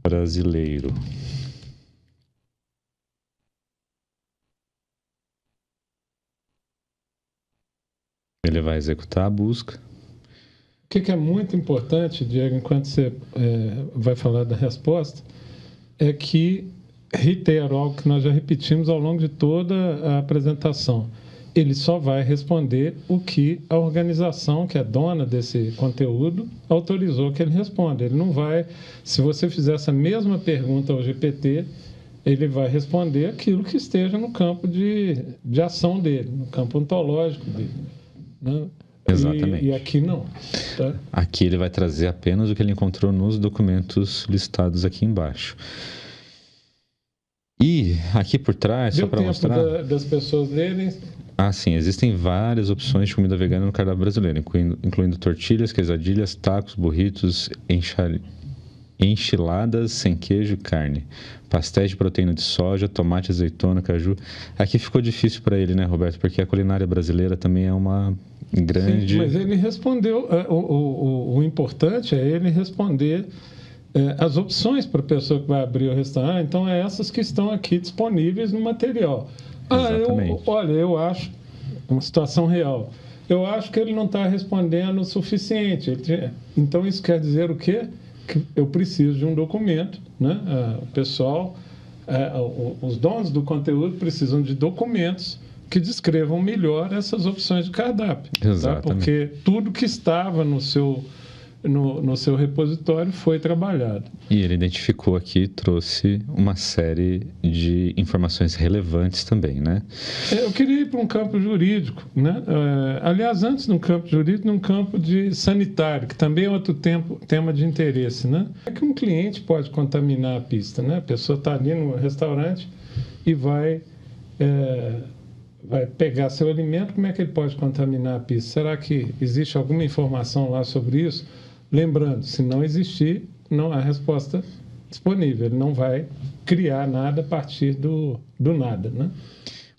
brasileiro? Ele vai executar a busca. O que é muito importante, Diego, enquanto você vai falar da resposta, é que reitero algo que nós já repetimos ao longo de toda a apresentação. Ele só vai responder o que a organização que é dona desse conteúdo autorizou que ele responda. Ele não vai, se você fizer essa mesma pergunta ao GPT, ele vai responder aquilo que esteja no campo de ação dele, no campo ontológico dele, né? Exatamente. E aqui não. Tá? Aqui ele vai trazer apenas o que ele encontrou nos documentos listados aqui embaixo. E aqui por trás, só para mostrar... das pessoas lerem... Ah, sim. Existem várias opções de comida vegana no cardápio brasileiro, incluindo tortilhas, quesadilhas, tacos, burritos, enchiladas sem queijo e carne, pastéis de proteína de soja, tomate, azeitona, caju. Aqui ficou difícil para ele, né, Roberto? Porque a culinária brasileira também é uma grande... Sim, mas ele respondeu. O importante é ele responder as opções para a pessoa que vai abrir o restaurante. Então, é essas que estão aqui disponíveis no material. Olha, eu acho, uma situação real, eu acho que ele não está respondendo o suficiente. Então, isso quer dizer o quê? Que eu preciso de um documento, né? O pessoal, os donos do conteúdo precisam de documentos que descrevam melhor essas opções de cardápio. Tá? Porque tudo que estava no seu repositório foi trabalhado. E ele identificou aqui, trouxe uma série de informações relevantes também, né? Eu queria ir para um campo jurídico, né? Aliás, antes no campo jurídico, num campo de sanitário, que também é outro tema de interesse, né? É que um cliente pode contaminar a pista, né? A pessoa está ali no restaurante e vai pegar seu alimento, como é que ele pode contaminar a pista? Será que existe alguma informação lá sobre isso? Lembrando, se não existir, não há resposta disponível. Ele não vai criar nada a partir do nada, né?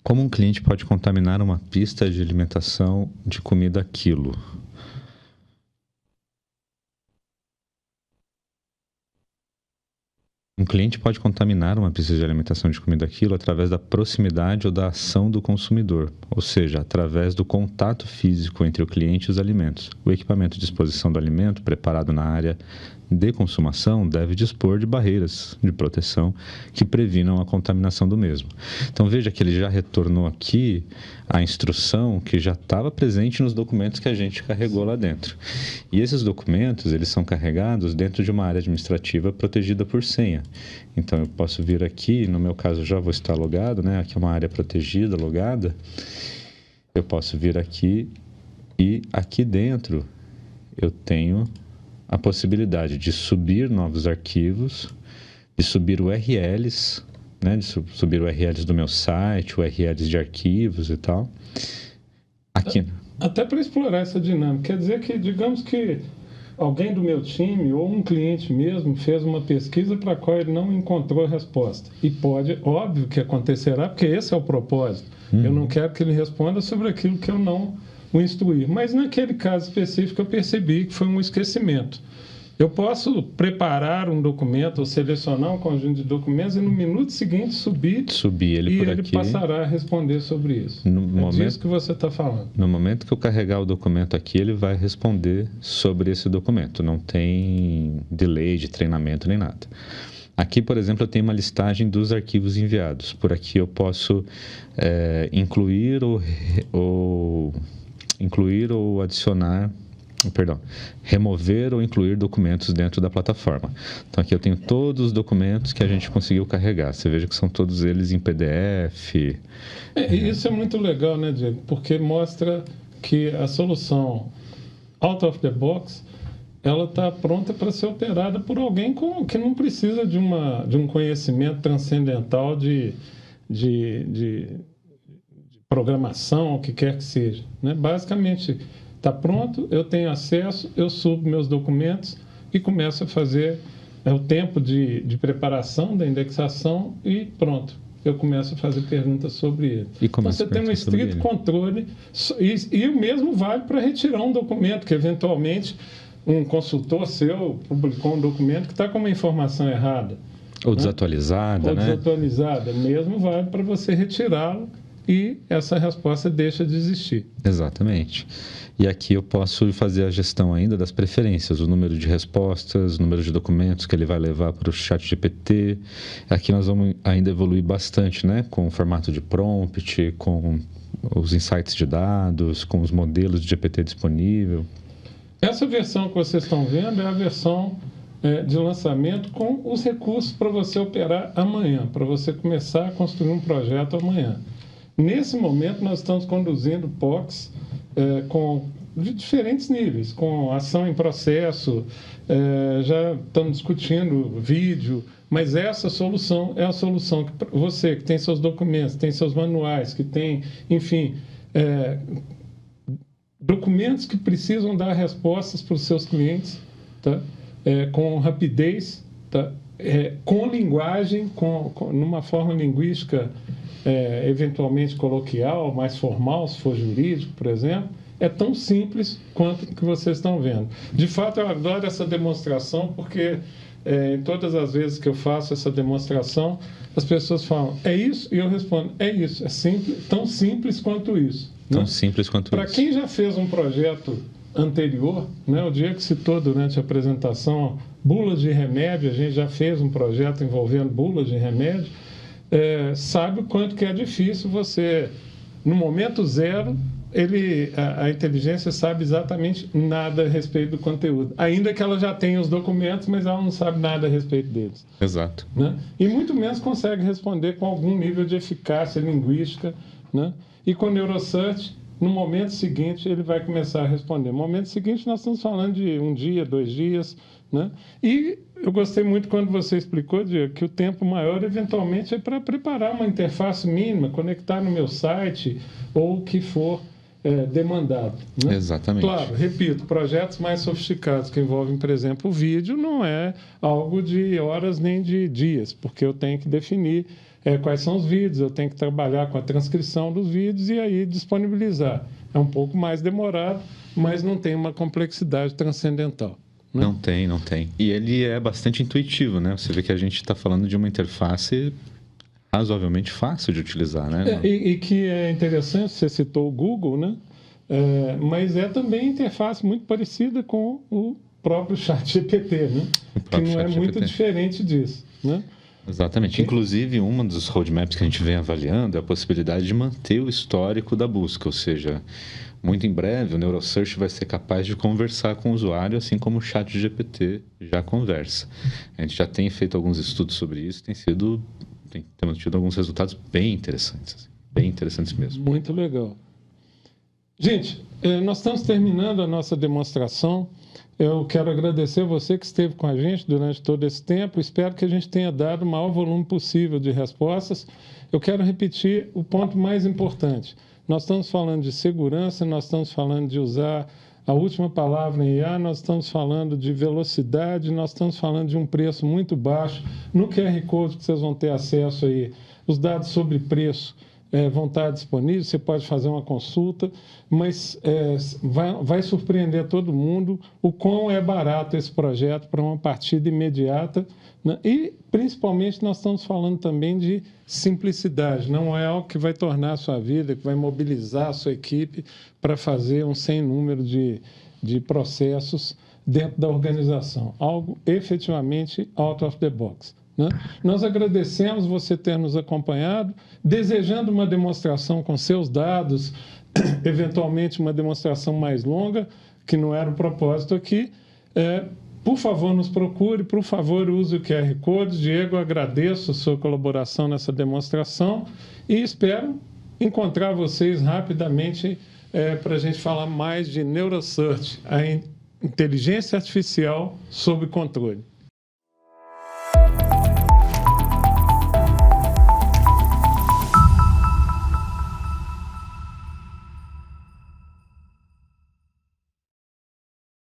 Como um cliente pode contaminar uma pista de alimentação de comida quilo? Um cliente pode contaminar uma pista de alimentação de comida quilo através da proximidade ou da ação do consumidor, ou seja, através do contato físico entre o cliente e os alimentos. O equipamento de exposição do alimento preparado na área de consumação deve dispor de barreiras de proteção que previnam a contaminação do mesmo. Então veja que ele já retornou aqui a instrução que já estava presente nos documentos que a gente carregou lá dentro. E esses documentos, eles são carregados dentro de uma área administrativa protegida por senha. Então eu posso vir aqui, no meu caso já vou estar logado, né? Aqui é uma área protegida, logada. Eu posso vir aqui e aqui dentro eu tenho a possibilidade de subir novos arquivos, de subir URLs, né, de subir URLs do meu site, URLs de arquivos e tal. Aqui. Até para explorar essa dinâmica. Quer dizer que, digamos que alguém do meu time ou um cliente mesmo fez uma pesquisa para a qual ele não encontrou a resposta. E pode, óbvio que acontecerá, porque esse é o propósito. Eu não quero que ele responda sobre aquilo que eu não o instruir. Mas naquele caso específico eu percebi que foi um esquecimento. Eu posso preparar um documento ou selecionar um conjunto de documentos e no minuto seguinte subir ele por aqui. Ele passará a responder sobre isso. Disso que você está falando. No momento que eu carregar o documento aqui, ele vai responder sobre esse documento. Não tem delay de treinamento nem nada. Aqui, por exemplo, eu tenho uma listagem dos arquivos enviados. Por aqui eu posso incluir ou adicionar, remover ou incluir documentos dentro da plataforma. Então aqui eu tenho todos os documentos que a gente conseguiu carregar. Você veja que são todos eles em PDF. Isso é muito legal, né, Diego? Porque mostra que a solução out of the box, ela está pronta para ser operada por alguém que não precisa de um conhecimento transcendental de programação, o que quer que seja, né? Basicamente, está pronto, eu tenho acesso, eu subo meus documentos e começo a fazer o tempo de preparação da indexação e pronto. eu começo a fazer perguntas sobre ele. Então, você tem um estrito controle, e o mesmo vale para retirar um documento, que eventualmente um consultor seu publicou um documento que está com uma informação errada. Ou desatualizada, Ou né? desatualizada. Mesmo vale para você retirá-lo e essa resposta deixa de existir. Exatamente. E aqui eu posso fazer a gestão ainda das preferências, o número de respostas, o número de documentos que ele vai levar para o ChatGPT. Aqui nós vamos ainda evoluir bastante, né? Com o formato de prompt, com os insights de dados, com os modelos de GPT disponível. Essa versão que vocês estão vendo é a versão de lançamento com os recursos para você operar amanhã, para você começar a construir um projeto amanhã. Nesse momento, nós estamos conduzindo POCs de diferentes níveis, com ação em processo, já estamos discutindo vídeo, mas essa solução é a solução que você, que tem seus documentos, tem seus manuais, que tem, enfim, documentos que precisam dar respostas para os seus clientes, tá? Com rapidez, tá? Com linguagem, numa forma linguística eventualmente coloquial, mais formal, se for jurídico, por exemplo, é tão simples quanto que vocês estão vendo. De fato, eu adoro essa demonstração, porque em todas as vezes que eu faço essa demonstração, as pessoas falam, é isso? E eu respondo, é isso, é simples, tão simples quanto isso. Tão simples quanto isso. Para quem já fez um projeto anterior, né, o Diego citou durante a apresentação bulas de remédio, a gente já fez um projeto envolvendo bulas de remédio, sabe o quanto que é difícil você, no momento zero, a inteligência sabe exatamente nada a respeito do conteúdo. Ainda que ela já tenha os documentos, mas ela não sabe nada a respeito deles. Exato. Né? E muito menos consegue responder com algum nível de eficácia linguística. Né? E com o Neurosearch, no momento seguinte, ele vai começar a responder. No momento seguinte, nós estamos falando de 1 dia, 2 dias. Né? E eu gostei muito quando você explicou, Diego, que o tempo maior, eventualmente, é para preparar uma interface mínima, conectar no meu site ou o que for demandado. Né? Exatamente. Claro, repito, projetos mais sofisticados que envolvem, por exemplo, o vídeo, não é algo de horas nem de dias, porque eu tenho que definir quais são os vídeos, eu tenho que trabalhar com a transcrição dos vídeos e aí disponibilizar. É um pouco mais demorado, mas não tem uma complexidade transcendental. Né? Não tem. E ele é bastante intuitivo, né? Você vê que a gente está falando de uma interface razoavelmente fácil de utilizar, né? E que é interessante, você citou o Google, né? Mas também interface muito parecida com o próprio ChatGPT, né? Que não é muito diferente disso, né? Exatamente. Inclusive, uma dos roadmaps que a gente vem avaliando é a possibilidade de manter o histórico da busca, ou seja, muito em breve o Neurosearch vai ser capaz de conversar com o usuário, assim como o ChatGPT já conversa. A gente já tem feito alguns estudos sobre isso, temos tido alguns resultados bem interessantes, assim, bem interessantes mesmo. Muito legal. Gente, nós estamos terminando a nossa demonstração. Eu quero agradecer você que esteve com a gente durante todo esse tempo. Espero que a gente tenha dado o maior volume possível de respostas. Eu quero repetir o ponto mais importante. Nós estamos falando de segurança, nós estamos falando de usar a última palavra em IA, nós estamos falando de velocidade, nós estamos falando de um preço muito baixo. No QR Code que vocês vão ter acesso aí, os dados sobre preço vão estar disponíveis, você pode fazer uma consulta, mas vai surpreender todo mundo o quão é barato esse projeto para uma partida imediata, né? E, principalmente, nós estamos falando também de simplicidade, não é algo que vai tornar a sua vida, que vai mobilizar a sua equipe para fazer um sem número de processos dentro da organização, algo efetivamente out of the box. Né? Nós agradecemos você ter nos acompanhado, desejando uma demonstração com seus dados, eventualmente uma demonstração mais longa, que não era o propósito aqui. Por favor, nos procure, por favor, use o QR Code. Diego, agradeço a sua colaboração nessa demonstração e espero encontrar vocês rapidamente para a gente falar mais de Neurosearch, a inteligência artificial sob controle.